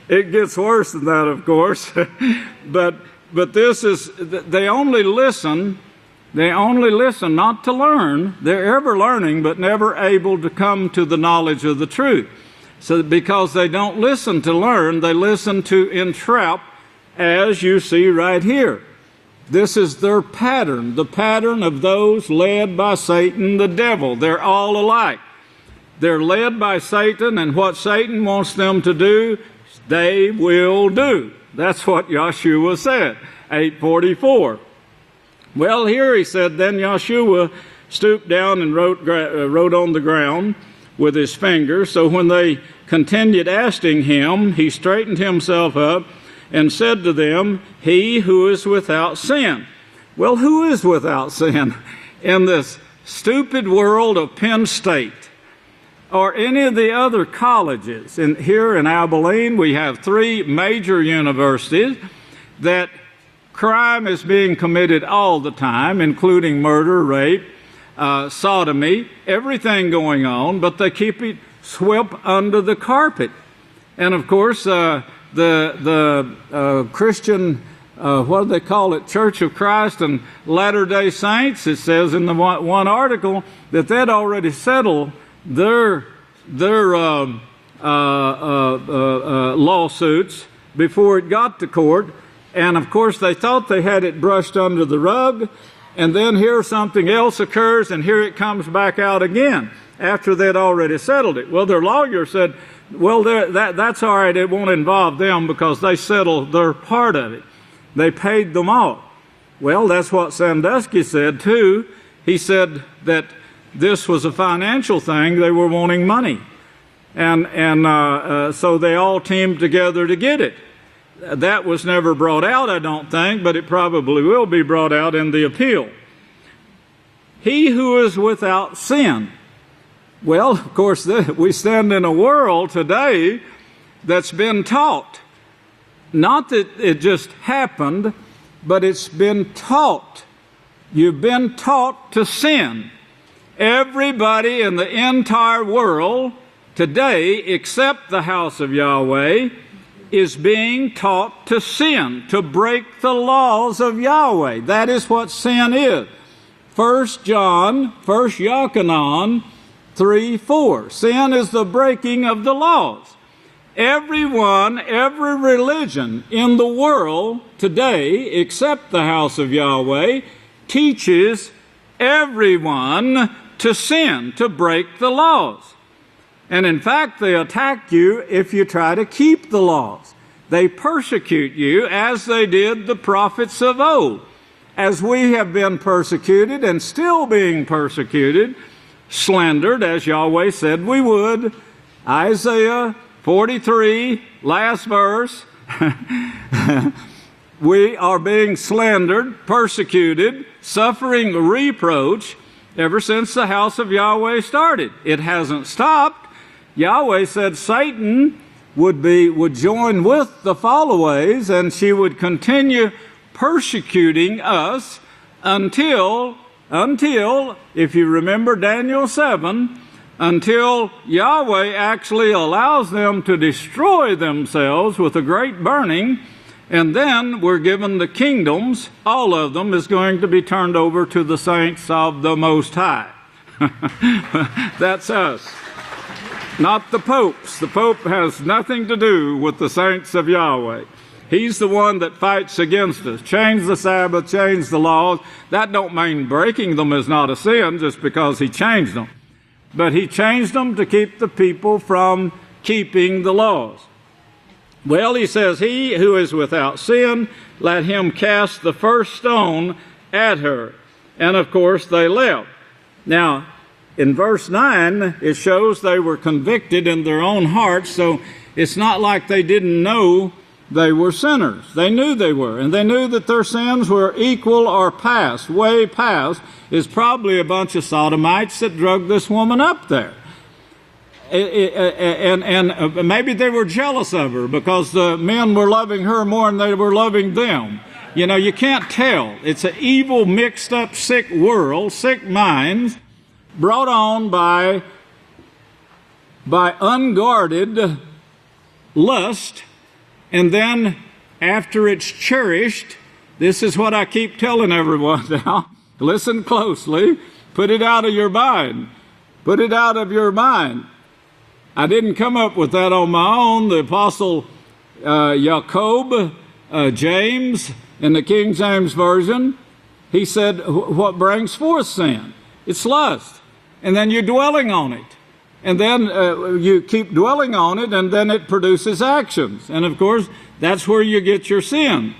It gets worse than that, of course. But this is, they only listen not to learn. They're ever learning, but never able to come to the knowledge of the truth. So because they don't listen to learn, they listen to entrap, as you see right here. This is their pattern, the pattern of those led by Satan, the devil. They're all alike. They're led by Satan, and what Satan wants them to do, they will do. That's what Yeshua said, 8:44. Well, here he said, then Yeshua stooped down and wrote on the ground with his finger. So when they continued asking him, he straightened himself up and said to them, he who is without sin. Well, who is without sin in this stupid world of Penn State or any of the other colleges? And here in Abelin, we have 3 major universities that crime is being committed all the time, including murder, rape, sodomy, everything going on, but they keep it swept under the carpet. And of course, the Christian, what do they call it, Church of Christ and Latter-day Saints, it says in the one article that they'd already settled their lawsuits before it got to court. And of course, they thought they had it brushed under the rug, and then here something else occurs, and here it comes back out again after they'd already settled it. Well, their lawyer said, well, that's all right, it won't involve them because they settled their part of it. They paid them off. Well, that's what Sandusky said, too. He said that this was a financial thing. They were wanting money. And so they all teamed together to get it. That was never brought out, I don't think, but it probably will be brought out in the appeal. He who is without sin. Well, of course, we stand in a world today that's been taught. Not that it just happened, but it's been taught. You've been taught to sin. Everybody in the entire world today, except the house of Yahweh, is being taught to sin, to break the laws of Yahweh. That is what sin is. 1 Yochanan 3:4. Sin is the breaking of the laws. Everyone, every religion in the world today, except the house of Yahweh, teaches everyone to sin, to break the laws. And in fact, they attack you if you try to keep the laws. They persecute you as they did the prophets of old. As we have been persecuted and still being persecuted, slandered, as Yahweh said we would. Isaiah 43, last verse. We are being slandered, persecuted, suffering reproach ever since the house of Yahweh started. It hasn't stopped. Yahweh said Satan would join with the follaways, and she would continue persecuting us until, if you remember Daniel 7, until Yahweh actually allows them to destroy themselves with a great burning, and then we're given the kingdoms. All of them is going to be turned over to the saints of the Most High. That's us. Not the popes. The pope has nothing to do with the saints of Yahweh. He's the one that fights against us. Change the Sabbath, change the laws. That don't mean breaking them is not a sin just because he changed them. But he changed them to keep the people from keeping the laws. Well, he says, he who is without sin, let him cast the first stone at her. And of course they left. Now, in verse 9, it shows they were convicted in their own hearts, so it's not like they didn't know they were sinners. They knew they were, and they knew that their sins were equal or past, way past. It's probably a bunch of sodomites that drugged this woman up there. And maybe they were jealous of her because the men were loving her more than they were loving them. You know, you can't tell. It's an evil, mixed up, sick world, sick minds, brought on by unguarded lust. And then after it's cherished, this is what I keep telling everyone now. Listen closely. Put it out of your mind. Put it out of your mind. I didn't come up with that on my own. The Apostle Jacob, James, in the King James Version, he said, what brings forth sin? It's lust. And then you're dwelling on it. And then you keep dwelling on it, and then it produces actions. And of course, that's where you get your sin.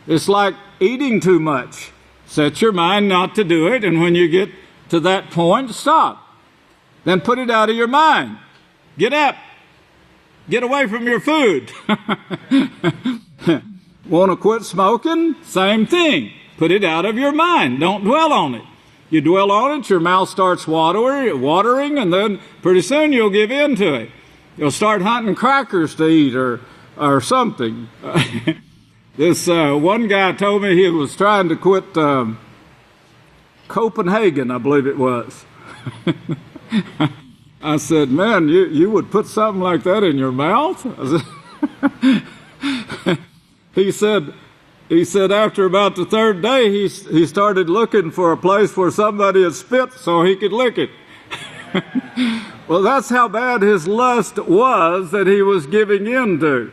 It's like eating too much. Set your mind not to do it, and when you get to that point, stop. Then put it out of your mind. Get up. Get away from your food. Want to quit smoking? Same thing. Put it out of your mind. Don't dwell on it. You dwell on it, your mouth starts watering, and then pretty soon you'll give in to it. You'll start hunting crackers to eat or something. This one guy told me he was trying to quit Copenhagen, I believe it was. I said, man, you would put something like that in your mouth? He said after about the third day, he started looking for a place where somebody had spit so he could lick it. Well, that's how bad his lust was that he was giving in to.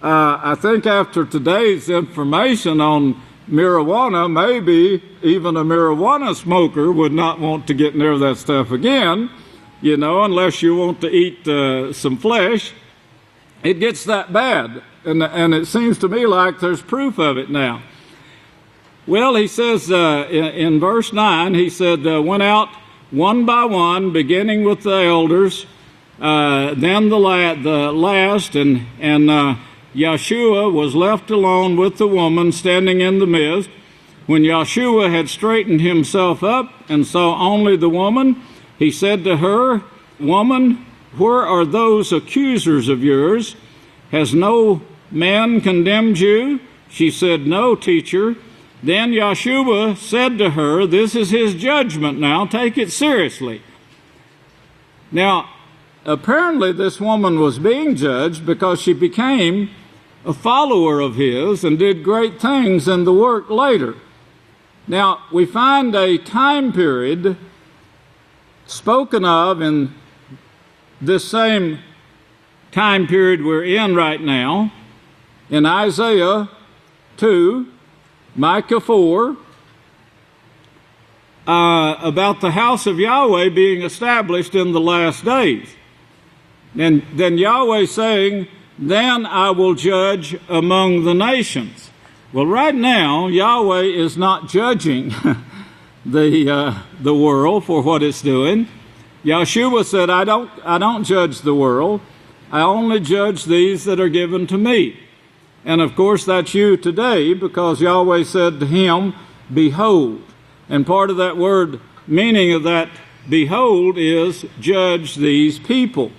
I think after today's information on marijuana, maybe even a marijuana smoker would not want to get near that stuff again, you know, unless you want to eat some flesh. It gets that bad. And it seems to me like there's proof of it now. Well, he says in verse 9, he said, went out one by one, beginning with the elders, then the last, and Yeshua was left alone with the woman standing in the midst. When Yeshua had straightened himself up and saw only the woman, he said to her, Woman, where are those accusers of yours? Has no man condemned you? She said, No, teacher. Then Yeshua said to her, This is his judgment now. Take it seriously. Now, apparently this woman was being judged because she became a follower of his and did great things in the work later. Now, we find a time period spoken of in this same time period we're in right now, in Isaiah 2, Micah 4, about the house of Yahweh being established in the last days. And then Yahweh saying, Then I will judge among the nations. Well, right now, Yahweh is not judging the world for what it's doing. Yeshua said, I don't judge the world. I only judge these that are given to me. And of course, that's you today, because Yahweh said to him, Behold. And part of that word meaning of that behold is judge these people.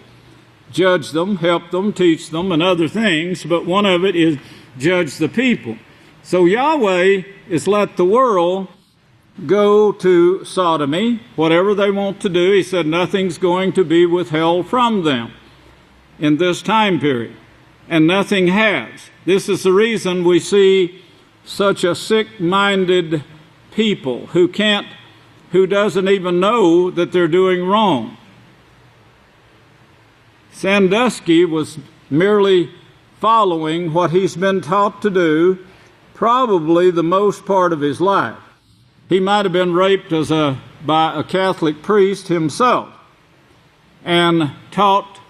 Judge them, help them, teach them, and other things, but one of it is judge the people. So Yahweh is let the world go to sodomy, whatever they want to do. He said nothing's going to be withheld from them in this time period, and nothing has. This is the reason we see such a sick-minded people who doesn't even know that they're doing wrong. Sandusky was merely following what he's been taught to do probably the most part of his life. He might have been raped by a Catholic priest himself and taught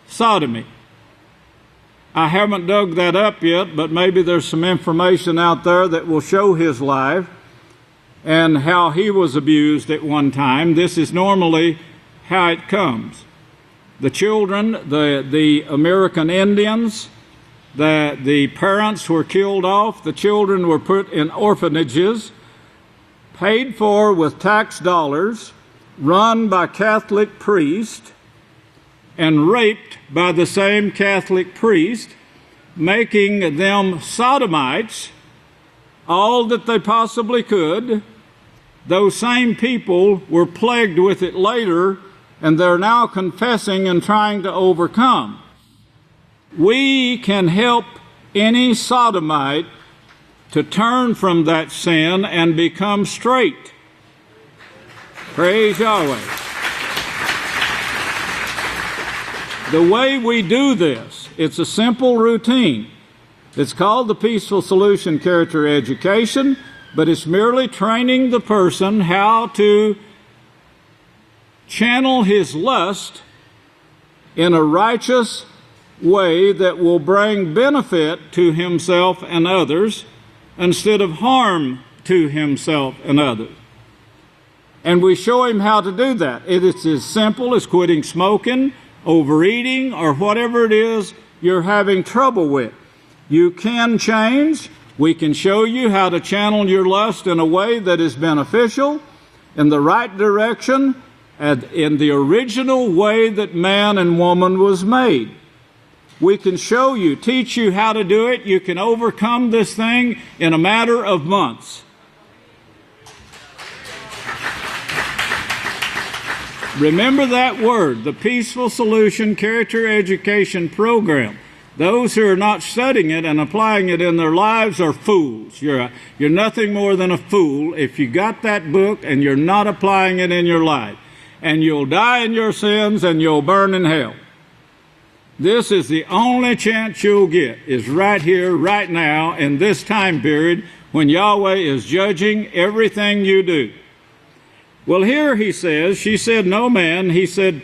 sodomy. I haven't dug that up yet, but maybe there's some information out there that will show his life and how he was abused at one time. This is normally how it comes. The children, the American Indians, the parents were killed off. The children were put in orphanages, paid for with tax dollars, run by Catholic priests, and raped by the same Catholic priest, making them sodomites, all that they possibly could. Those same people were plagued with it later, and they're now confessing and trying to overcome. We can help any sodomite to turn from that sin and become straight. Praise Yahweh. The way we do this, it's a simple routine. It's called the Peaceful Solution Character Education, but it's merely training the person how to channel his lust in a righteous way that will bring benefit to himself and others instead of harm to himself and others. And we show him how to do that. It is as simple as quitting smoking, overeating, or whatever it is you're having trouble with. You can change. We can show you how to channel your lust in a way that is beneficial, in the right direction, and in the original way that man and woman was made. We can show you, teach you how to do it. You can overcome this thing in a matter of months. Remember that word, the Peaceful Solution Character Education Program. Those who are not studying it and applying it in their lives are fools. You're nothing more than a fool if you got that book and you're not applying it in your life. And you'll die in your sins and you'll burn in hell. This is the only chance you'll get, is right here, right now, in this time period when Yahweh is judging everything you do. Well, here he says, she said, no man. He said,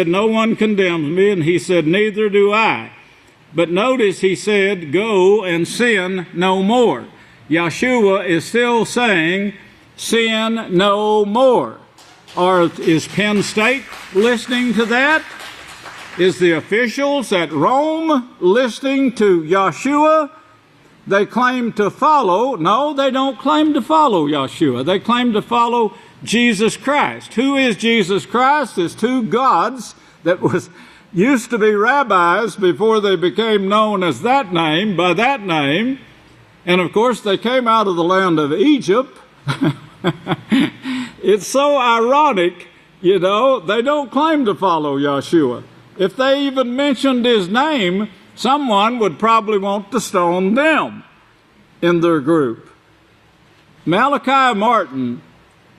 no one condemns me, and he said, neither do I. But notice he said, go and sin no more. Yeshua is still saying, sin no more. Or is Penn State listening to that? Is the officials at Rome listening to Yeshua? They claim to follow. No, they don't claim to follow Yeshua. They claim to follow Jesus Christ. Who is Jesus Christ? There's two gods that used to be rabbis before they became known as that name, by that name. And of course, they came out of the land of Egypt. It's so ironic, they don't claim to follow Yeshua. If they even mentioned his name, someone would probably want to stone them in their group. Malachi Martin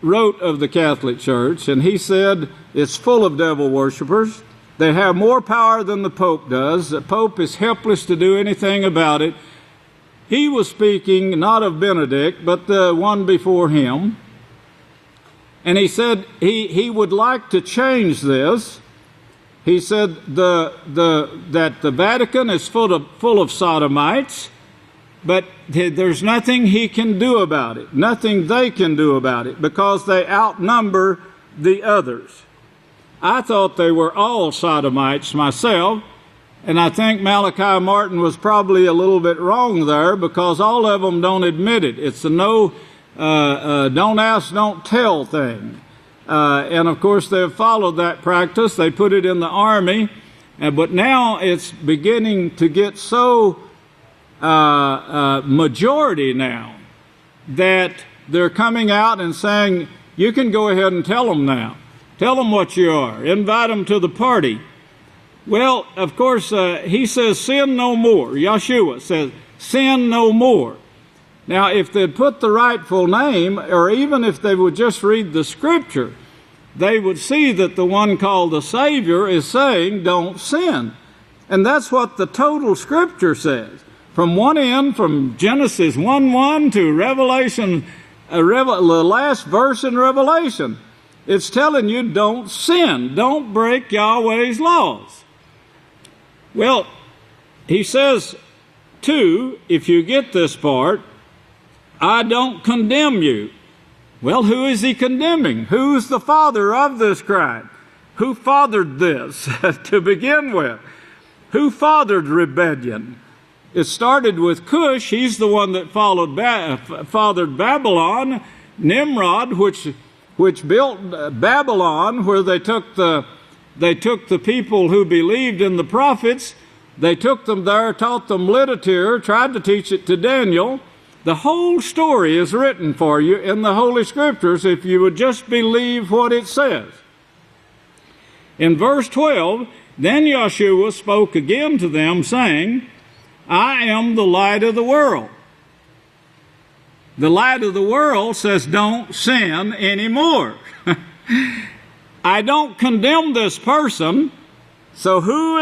wrote of the Catholic Church, and he said it's full of devil worshipers. They have more power than the Pope does. The Pope is helpless to do anything about it. He was speaking not of Benedict, but the one before him. And he said he would like to change this. He said that the Vatican is full of sodomites, but there's nothing he can do about it, nothing they can do about it, because they outnumber the others. I thought they were all sodomites myself, and I think Malachi Martin was probably a little bit wrong there, because all of them don't admit it. It's the don't ask, don't tell thing. And of course they've followed that practice. They put it in the army, but now it's beginning to get so majority now that they're coming out and saying, you can go ahead and tell them now. Tell them what you are. Invite them to the party. Well, of course, he says, sin no more. Yeshua says, sin no more. Now, if they'd put the rightful name, or even if they would just read the scripture, they would see that the one called the Savior is saying, don't sin. And that's what the total scripture says. From one end, from Genesis 1:1 to Revelation, the last verse in Revelation, it's telling you don't sin, don't break Yahweh's laws. Well, he says, too, if you get this part, I don't condemn you. Well, who is he condemning? Who's the father of this crime? Who fathered this to begin with? Who fathered rebellion? It started with Cush. He's the one that fathered Babylon. Nimrod, which built Babylon, where they took the people who believed in the prophets. They took them there, taught them literature, tried to teach it to Daniel. The whole story is written for you in the Holy Scriptures if you would just believe what it says. In verse 12, then Yeshua spoke again to them, saying, I am the light of the world. The light of the world says don't sin anymore. I don't condemn this person, so who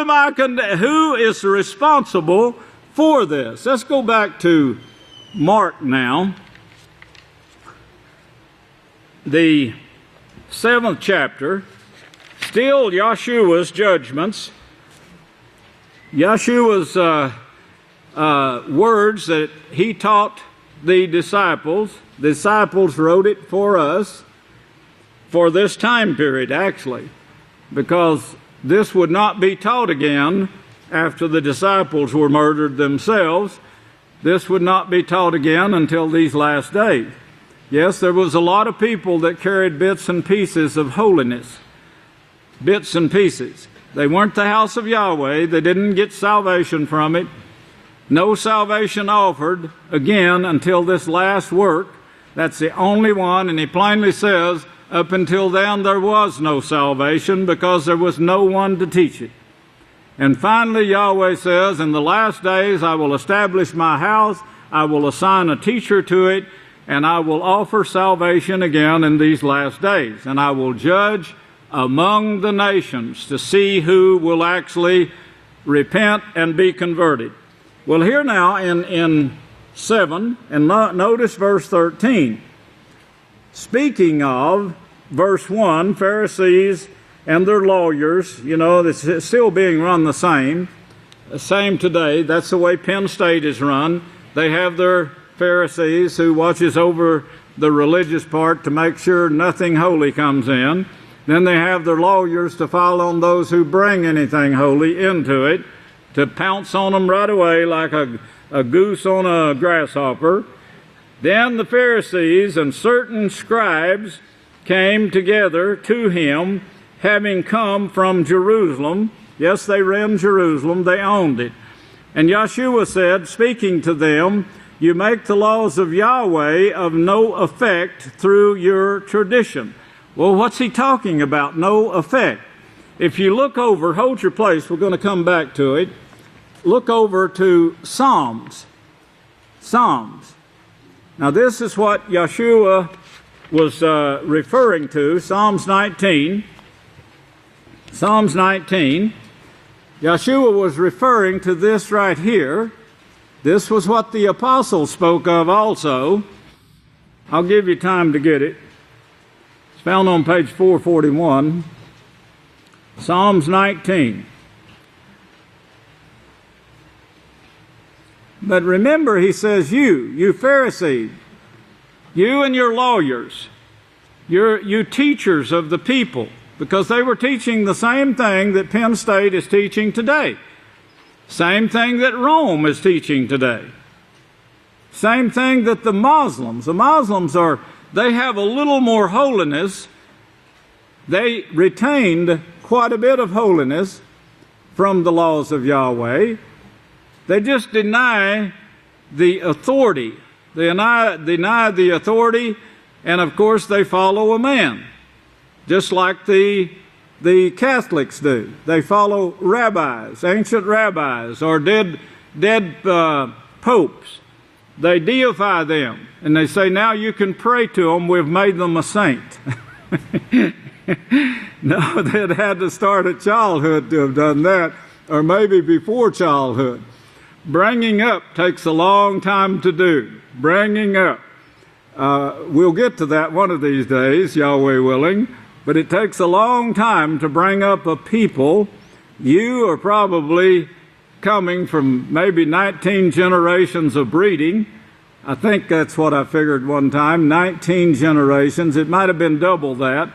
is responsible for this? Let's go back to Mark now, the 7th chapter. Still Yeshua's judgments, Yeshua's words that he taught the disciples. The disciples wrote it for us for this time period, actually, because this would not be taught again after the disciples were murdered themselves. This would not be taught again until these last days. Yes, there was a lot of people that carried bits and pieces of holiness. Bits and pieces. They weren't the house of Yahweh. They didn't get salvation from it. No salvation offered again until this last work. That's the only one, and he plainly says, up until then there was no salvation because there was no one to teach it. And finally Yahweh says, in the last days I will establish my house, I will assign a teacher to it, and I will offer salvation again in these last days. And I will judge among the nations to see who will actually repent and be converted. Well, here now in 7, and notice verse 13. Speaking of, verse 1, Pharisees and their lawyers, you know, it's still being run the same today. That's the way Penn State is run. They have their Pharisees who watches over the religious part to make sure nothing holy comes in. Then they have their lawyers to file on those who bring anything holy into it, to pounce on them right away like a goose on a grasshopper. Then the Pharisees and certain scribes came together to him, having come from Jerusalem. Yes, they ran Jerusalem, they owned it. And Yeshua said, speaking to them, you make the laws of Yahweh of no effect through your tradition. Well, what's he talking about? No effect. If you look over, hold your place, we're going to come back to it. Look over to Psalms. Psalms. Now this is what Yeshua was referring to, Psalms 19. Psalms 19. Yeshua was referring to this right here. This was what the apostles spoke of also. I'll give you time to get it. It's found on page 441. Psalms 19. But remember, he says, you Pharisees, you and your lawyers, you teachers of the people, because they were teaching the same thing that Penn State is teaching today. Same thing that Rome is teaching today. Same thing that the Muslims they have a little more holiness. They retained quite a bit of holiness from the laws of Yahweh. They just deny the authority. They deny the authority, and of course they follow a man, just like the Catholics do. They follow rabbis, ancient rabbis, or dead popes. They deify them, and they say, now you can pray to them, we've made them a saint. No, they'd had to start at childhood to have done that, or maybe before childhood. Bringing up takes a long time to do. Bringing up. We'll get to that one of these days, Yahweh willing, but it takes a long time to bring up a people. You are probably coming from maybe 19 generations of breeding. I think that's what I figured one time, 19 generations. It might have been double that.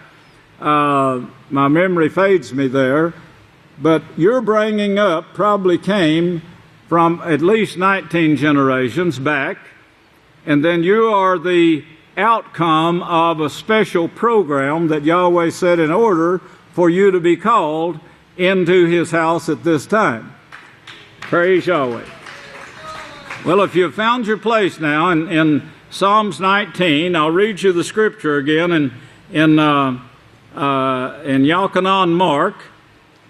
My memory fades me there. But your bringing up probably came from at least 19 generations back, and then you are the outcome of a special program that Yahweh set in order for you to be called into His house at this time. Praise Yahweh. Well, if you've found your place now in Psalms 19, I'll read you the scripture again in Yalkanan Mark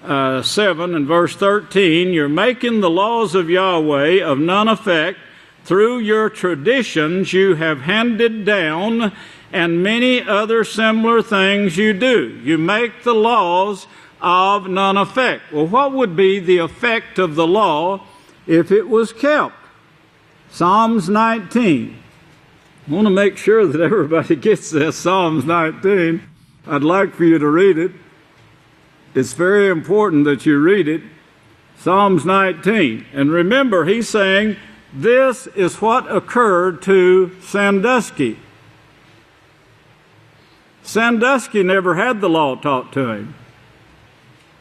7 and verse 13. You're making the laws of Yahweh of none effect through your traditions you have handed down and many other similar things you do. You make the laws of none effect. Well, what would be the effect of the law if it was kept? Psalms 19. I want to make sure that everybody gets this, Psalms 19. I'd like for you to read it. It's very important that you read it. Psalms 19. And remember, he's saying, this is what occurred to Sandusky. Sandusky never had the law taught to him.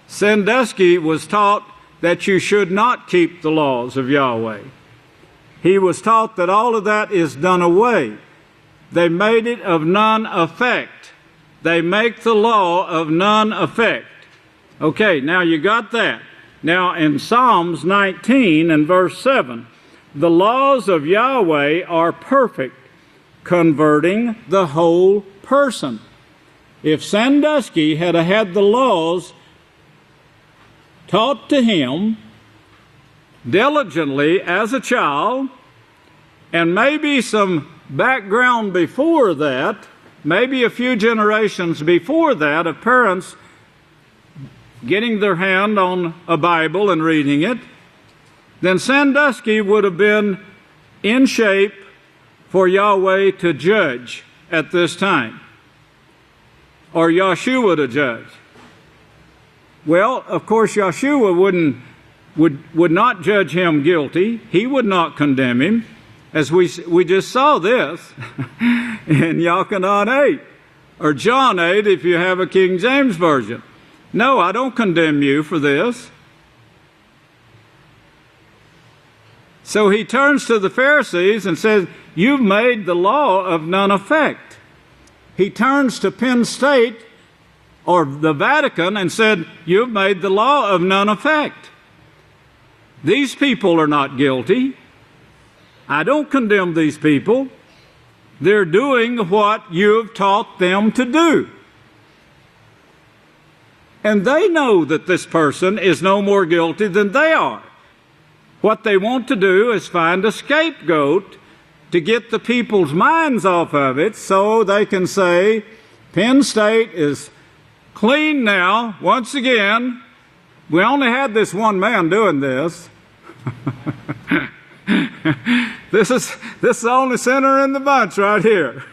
Sandusky was taught that you should not keep the laws of Yahweh. He was taught that all of that is done away. They made it of none effect. They make the law of none effect. Okay, now you got that. Now in Psalms 19 and verse 7, the laws of Yahweh are perfect, converting the whole person. If Sandusky had had the laws taught to him diligently as a child, and maybe some background before that, maybe a few generations before that, of parents getting their hand on a Bible and reading it, then Sandusky would have been in shape for Yahweh to judge at this time, or Yahshua to judge. Well, of course, Yahshua would not judge him guilty. He would not condemn him, as we just saw this in Yalkanan 8, or John 8 if you have a King James Version. No, I don't condemn you for this. So he turns to the Pharisees and says, you've made the law of none effect. He turns to Penn State or the Vatican and said, you've made the law of none effect. These people are not guilty. I don't condemn these people. They're doing what you've taught them to do. And they know that this person is no more guilty than they are. What they want to do is find a scapegoat to get the people's minds off of it so they can say, Penn State is clean now. Once again, we only had this one man doing this. This is the only sinner in the bunch right here.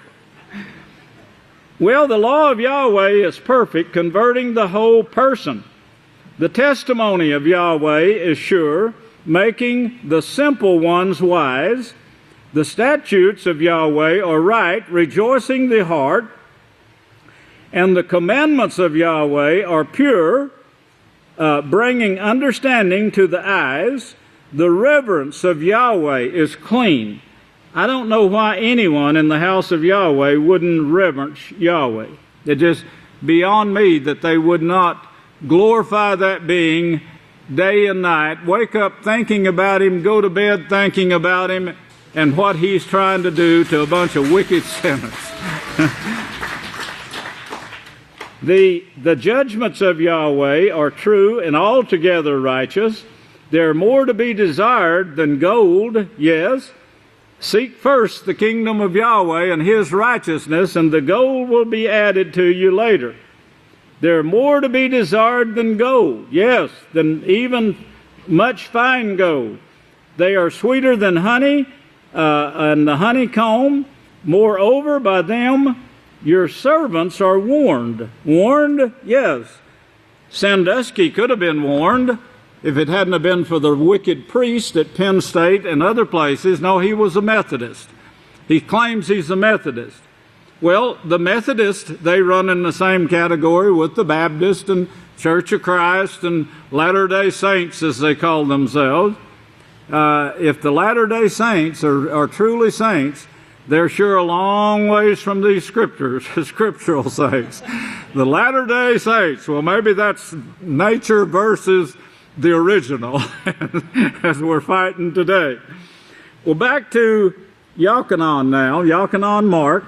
Well, the law of Yahweh is perfect, converting the whole person. The testimony of Yahweh is sure, making the simple ones wise. The statutes of Yahweh are right, rejoicing the heart. And the commandments of Yahweh are pure, bringing understanding to the eyes. The reverence of Yahweh is clean, I don't know why anyone in the house of Yahweh wouldn't reverence Yahweh. It's just beyond me that they would not glorify that being day and night, wake up thinking about him, go to bed thinking about him, and what he's trying to do to a bunch of wicked sinners. The judgments of Yahweh are true and altogether righteous. They're more to be desired than gold, yes. Seek first the kingdom of Yahweh and his righteousness, and the gold will be added to you later. They're more to be desired than gold, yes, than even much fine gold. They are sweeter than honey and the honeycomb. Moreover, by them your servants are warned. Warned? Yes. Sandusky could have been warned if it hadn't have been for the wicked priest at Penn State and other places. No, he was a Methodist. He claims he's a Methodist. Well, the Methodists, they run in the same category with the Baptist and Church of Christ and Latter-day Saints, as they call themselves. If the Latter-day Saints are truly saints, they're sure a long ways from these scriptural saints. The Latter-day Saints, well, maybe that's nature versus the original, as we're fighting today. Well, back to Yochanan now, Yochanan Mark.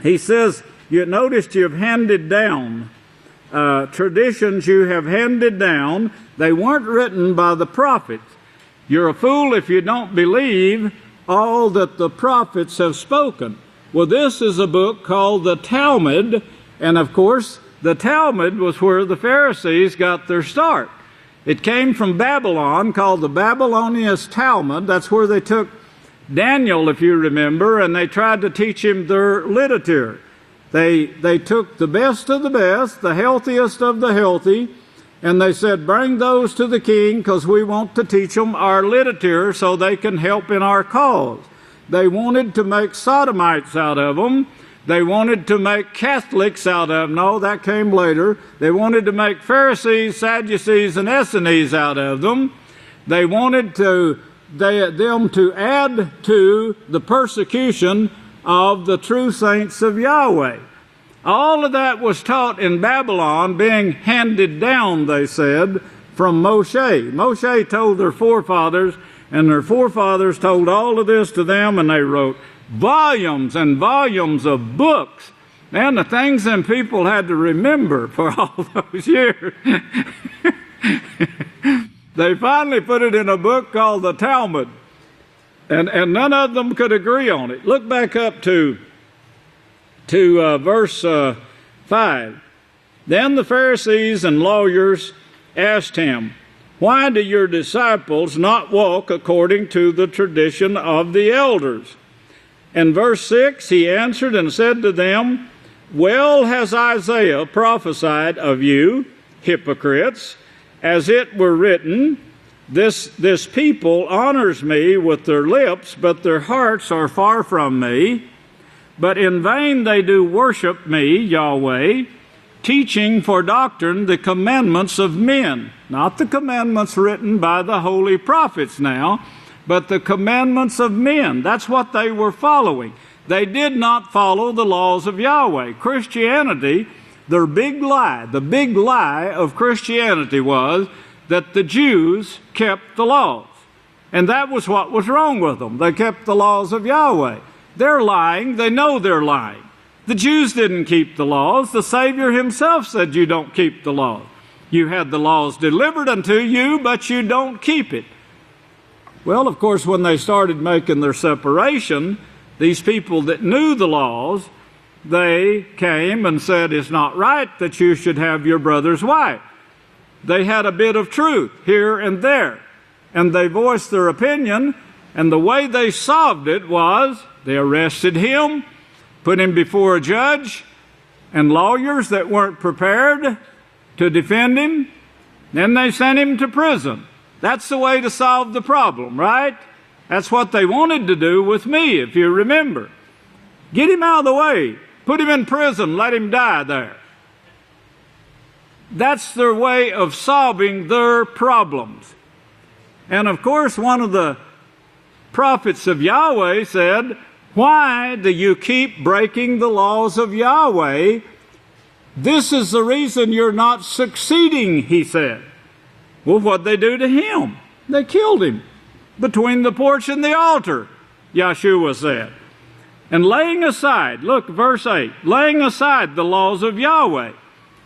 He says, you noticed you've handed down traditions you have handed down. They weren't written by the prophets. You're a fool if you don't believe all that the prophets have spoken. Well, this is a book called the Talmud, and of course, the Talmud was where the Pharisees got their start. It came from Babylon, called the Babylonian Talmud. That's where they took Daniel, if you remember, and they tried to teach him their literature. They took the best of the best, the healthiest of the healthy, and they said, bring those to the king because we want to teach them our literature so they can help in our cause. They wanted to make sodomites out of them. They wanted to make Catholics out of them. No, that came later. They wanted to make Pharisees, Sadducees, and Essenes out of them. They wanted them to add to the persecution of the true saints of Yahweh. All of that was taught in Babylon, being handed down, they said, from Moshe. Moshe told their forefathers, and their forefathers told all of this to them, and they wrote volumes and volumes of books. And the things them people had to remember for all those years. They finally put it in a book called the Talmud. And none of them could agree on it. Look back up to verse 5. Then the Pharisees and lawyers asked him, why do your disciples not walk according to the tradition of the elders? And verse 6, he answered and said to them, well has Isaiah prophesied of you, hypocrites, as it were written, this people honors me with their lips, but their hearts are far from me. But in vain they do worship me, Yahweh, teaching for doctrine the commandments of men. Not the commandments written by the holy prophets now, but the commandments of men. That's what they were following. They did not follow the laws of Yahweh. Christianity, the big lie of Christianity was that the Jews kept the laws. And that was what was wrong with them. They kept the laws of Yahweh. They're lying. They know they're lying. The Jews didn't keep the laws. The Savior himself said you don't keep the laws. You had the laws delivered unto you, but you don't keep it. Well, of course, when they started making their separation, these people that knew the laws, they came and said, it's not right that you should have your brother's wife. They had a bit of truth here and there, and they voiced their opinion, and the way they solved it was they arrested him, put him before a judge and lawyers that weren't prepared to defend him, then they sent him to prison. That's the way to solve the problem, right? That's what they wanted to do with me, if you remember. Get him out of the way. Put him in prison. Let him die there. That's their way of solving their problems. And of course, one of the prophets of Yahweh said, "Why do you keep breaking the laws of Yahweh? This is the reason you're not succeeding," he said. Well, what'd they do to him? They killed him between the porch and the altar, Yeshua said. And laying aside, look, verse 8, laying aside the laws of Yahweh.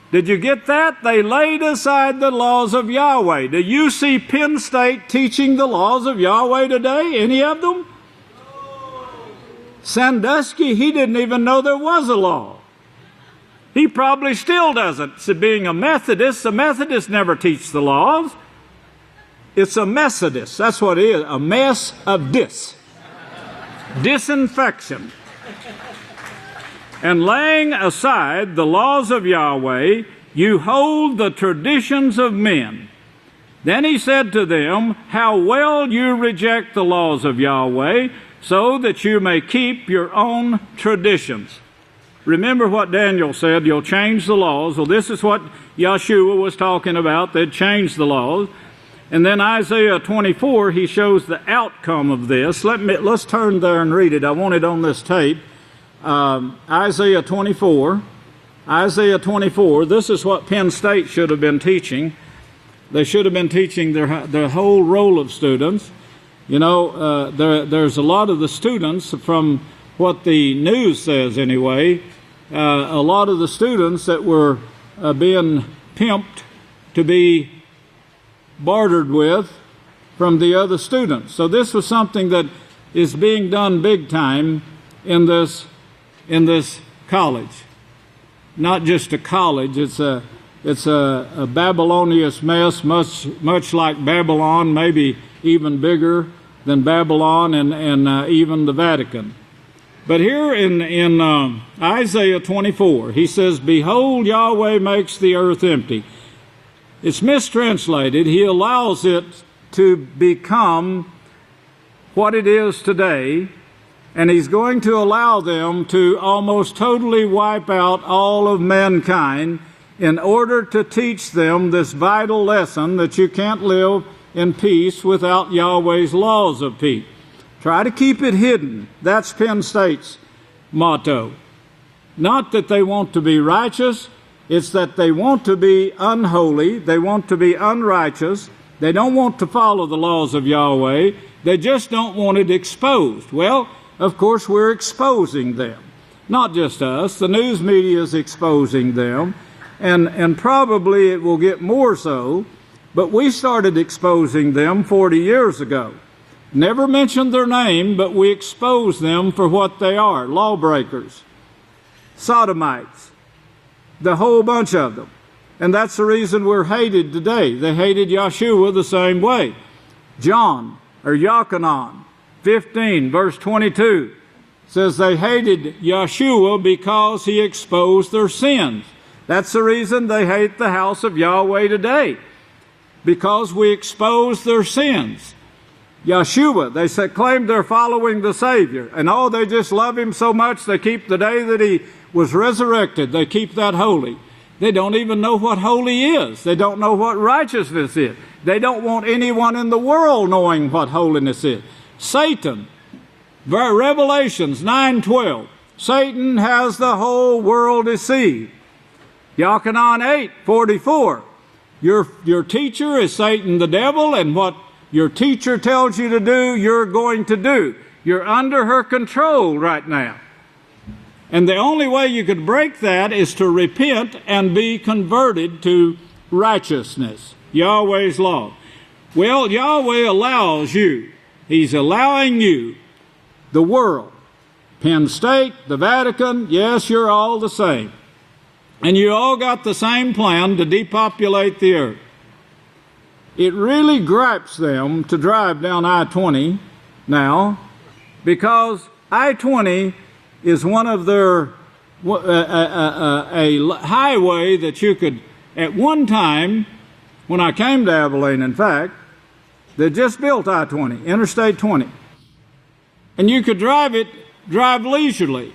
Did you get that? They laid aside the laws of Yahweh. Do you see Penn State teaching the laws of Yahweh today? Any of them? Sandusky, he didn't even know there was a law. He probably still doesn't. So being a Methodist, the Methodists never teach the laws. It's a Methodist. That's what it is. A mess of disinfection. And laying aside the laws of Yahweh, you hold the traditions of men. Then he said to them, how well you reject the laws of Yahweh, so that you may keep your own traditions. Remember what Daniel said, you'll change the laws. Well, this is what Yeshua was talking about. They'd change the laws. And then Isaiah 24, he shows the outcome of this. Let's turn there and read it. I want it on this tape. Isaiah 24. Isaiah 24, this is what Penn State should have been teaching. They should have been teaching their whole roll of students. You know, there's a lot of the students, from what the news says anyway, a lot of the students that were being pimped to be bartered with from the other students. So this was something that is being done big time in this college. Not just a college, it's a Babylonious mess, much like Babylon, maybe even bigger than Babylon and even the Vatican. But here in Isaiah 24, he says, behold, Yahweh makes the earth empty. It's mistranslated. He allows it to become what it is today, and he's going to allow them to almost totally wipe out all of mankind in order to teach them this vital lesson that you can't live in peace without Yahweh's laws of peace. Try to keep it hidden. That's Penn State's motto. Not that they want to be righteous, it's that they want to be unholy, they want to be unrighteous, they don't want to follow the laws of Yahweh, they just don't want it exposed. Well, of course we're exposing them. Not just us, the news media is exposing them, and probably it will get more so, but we started exposing them 40 years ago. Never mentioned their name, but we exposed them for what they are, lawbreakers, sodomites, the whole bunch of them. And that's the reason we're hated today. They hated Yeshua the same way. John, or Yochanan, 15, verse 22, says they hated Yeshua because he exposed their sins. That's the reason they hate the house of Yahweh today, because we expose their sins. Yeshua, they claim they're following the Savior, and they just love him so much they keep the day that he was resurrected, they keep that holy. They don't even know what holy is. They don't know what righteousness is. They don't want anyone in the world knowing what holiness is. Satan, Revelations 9:12, Satan has the whole world deceived. Yochanan 8:44, your teacher is Satan the devil, and what your teacher tells you to do, you're going to do. You're under her control right now. And the only way you could break that is to repent and be converted to righteousness, Yahweh's law. Well, Yahweh allows you. He's allowing you, the world, Penn State, the Vatican, yes, you're all the same. And you all got the same plan to depopulate the earth. It really gripes them to drive down I-20 now, because I-20 is one of their, a highway that you could, at one time, when I came to Abelin, in fact, they just built I-20, Interstate 20. And you could drive leisurely,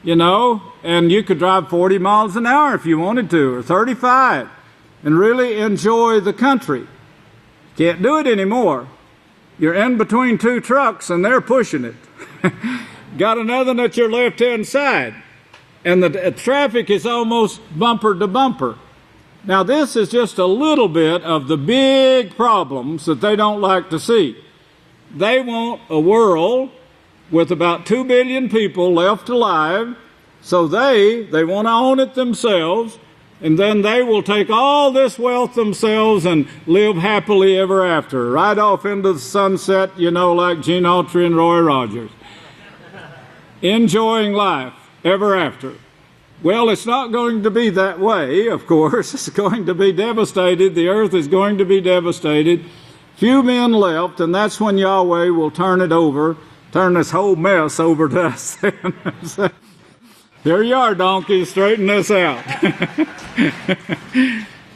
and you could drive 40 miles an hour if you wanted to, or 35, and really enjoy the country. Can't do it anymore. You're in between two trucks and they're pushing it. Got another one at your left-hand side. And the traffic is almost bumper to bumper. Now this is just a little bit of the big problems that they don't like to see. They want a world with about 2 billion people left alive, so they want to own it themselves, and then they will take all this wealth themselves and live happily ever after, right off into the sunset, like Gene Autry and Roy Rogers. Enjoying life ever after. Well, it's not going to be that way, of course. It's going to be devastated. The earth is going to be devastated. Few men left, and that's when Yahweh will turn this whole mess over to us. Here you are, donkey, straighten this out.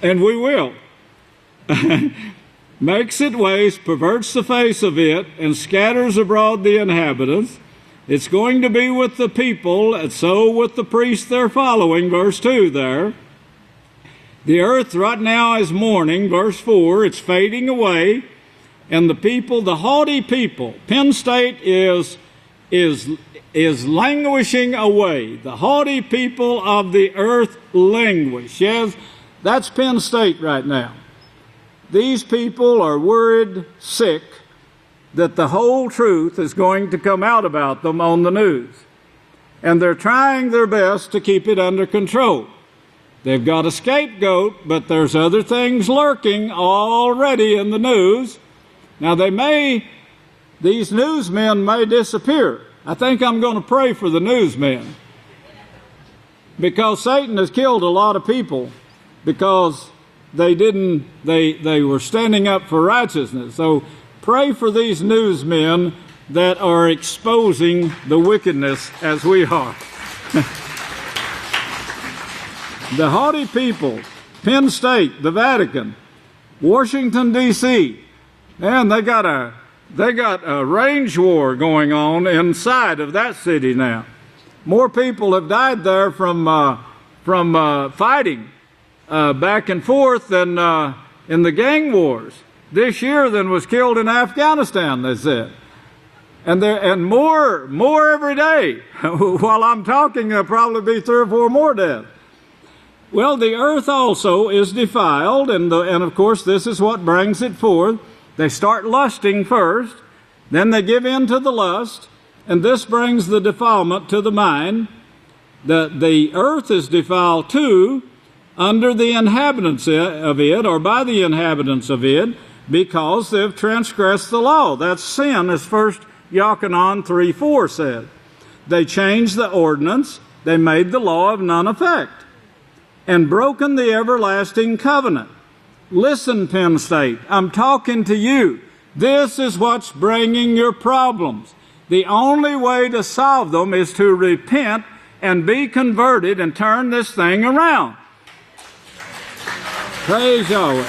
And we will. Makes it waste, perverts the face of it, and scatters abroad the inhabitants. It's going to be with the people, and so with the priests they're following, verse 2 there. The earth right now is mourning, verse 4, it's fading away, and the people, the haughty people, Penn State is languishing away. The haughty people of the earth languish. Yes, that's Penn State right now. These people are worried, sick, that the whole truth is going to come out about them on the news. And they're trying their best to keep it under control. They've got a scapegoat, but there's other things lurking already in the news. Now these newsmen may disappear. I think I'm going to pray for the newsmen. Because Satan has killed a lot of people because they were standing up for righteousness. So pray for these newsmen that are exposing the wickedness as we are. The haughty people, Penn State, the Vatican, Washington, D.C., man, they got a range war going on inside of that city now. More people have died there from fighting back and forth than in the gang wars this year than was killed in Afghanistan, they said. And more every day. While I'm talking, there'll probably be 3 or 4 more dead. Well, the earth also is defiled, and of course this is what brings it forth. They start lusting first, then they give in to the lust, and this brings the defilement to the mind. The earth is defiled too, under the inhabitants of it, or by the inhabitants of it, because they've transgressed the law. That's sin, as 1 Yochanan 3:4 said. They changed the ordinance, they made the law of none effect, and broken the everlasting covenant. Listen, Penn State, I'm talking to you. This is what's bringing your problems. The only way to solve them is to repent and be converted and turn this thing around. Praise Yahweh.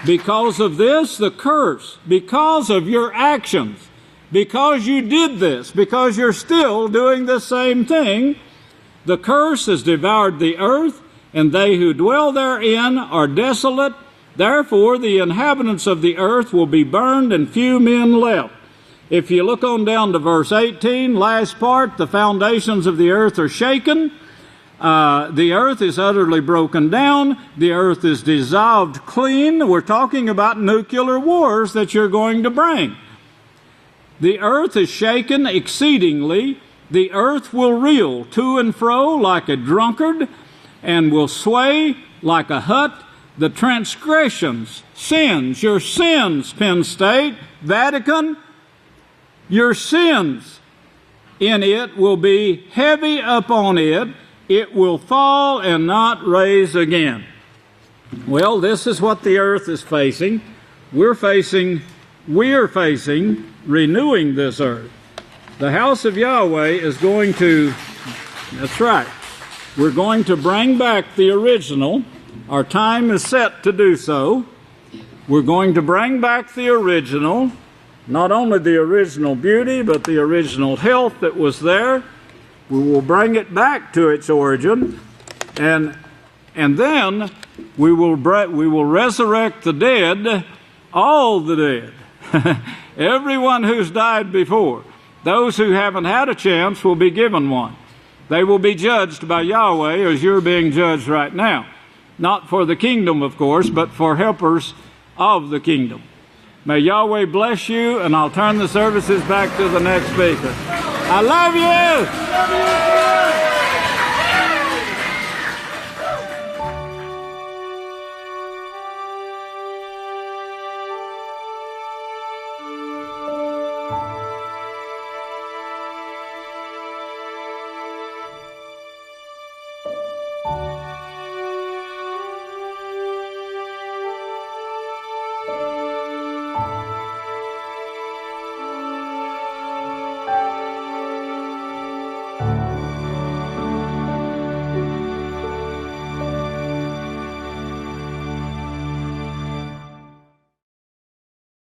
Because of this, the curse, because of your actions, because you did this, because you're still doing the same thing, the curse has devoured the earth, and they who dwell therein are desolate. Therefore, the inhabitants of the earth will be burned, and few men left. If you look on down to verse 18, last part, the foundations of the earth are shaken. The earth is utterly broken down. The earth is dissolved clean. We're talking about nuclear wars that you're going to bring. The earth is shaken exceedingly. The earth will reel to and fro like a drunkard, and will sway like a hut. The transgressions, sins, your sins, Penn State, Vatican, your sins in it will be heavy upon it. It will fall and not rise again. Well, this is what the earth is facing. We're facing renewing this earth. The house of Yahweh is going to, that's right, we're going to bring back the original. Our time is set to do so. We're going to bring back the original, not only the original beauty, but the original health that was there. We will bring it back to its origin, and then we will resurrect the dead, All the dead. Everyone who's died before. Those who haven't had a chance will be given one. They will be judged by Yahweh as you're being judged right now. Not for the kingdom, of course, but for helpers of the kingdom. May Yahweh bless you, and I'll turn the services back to the next speaker. I love you!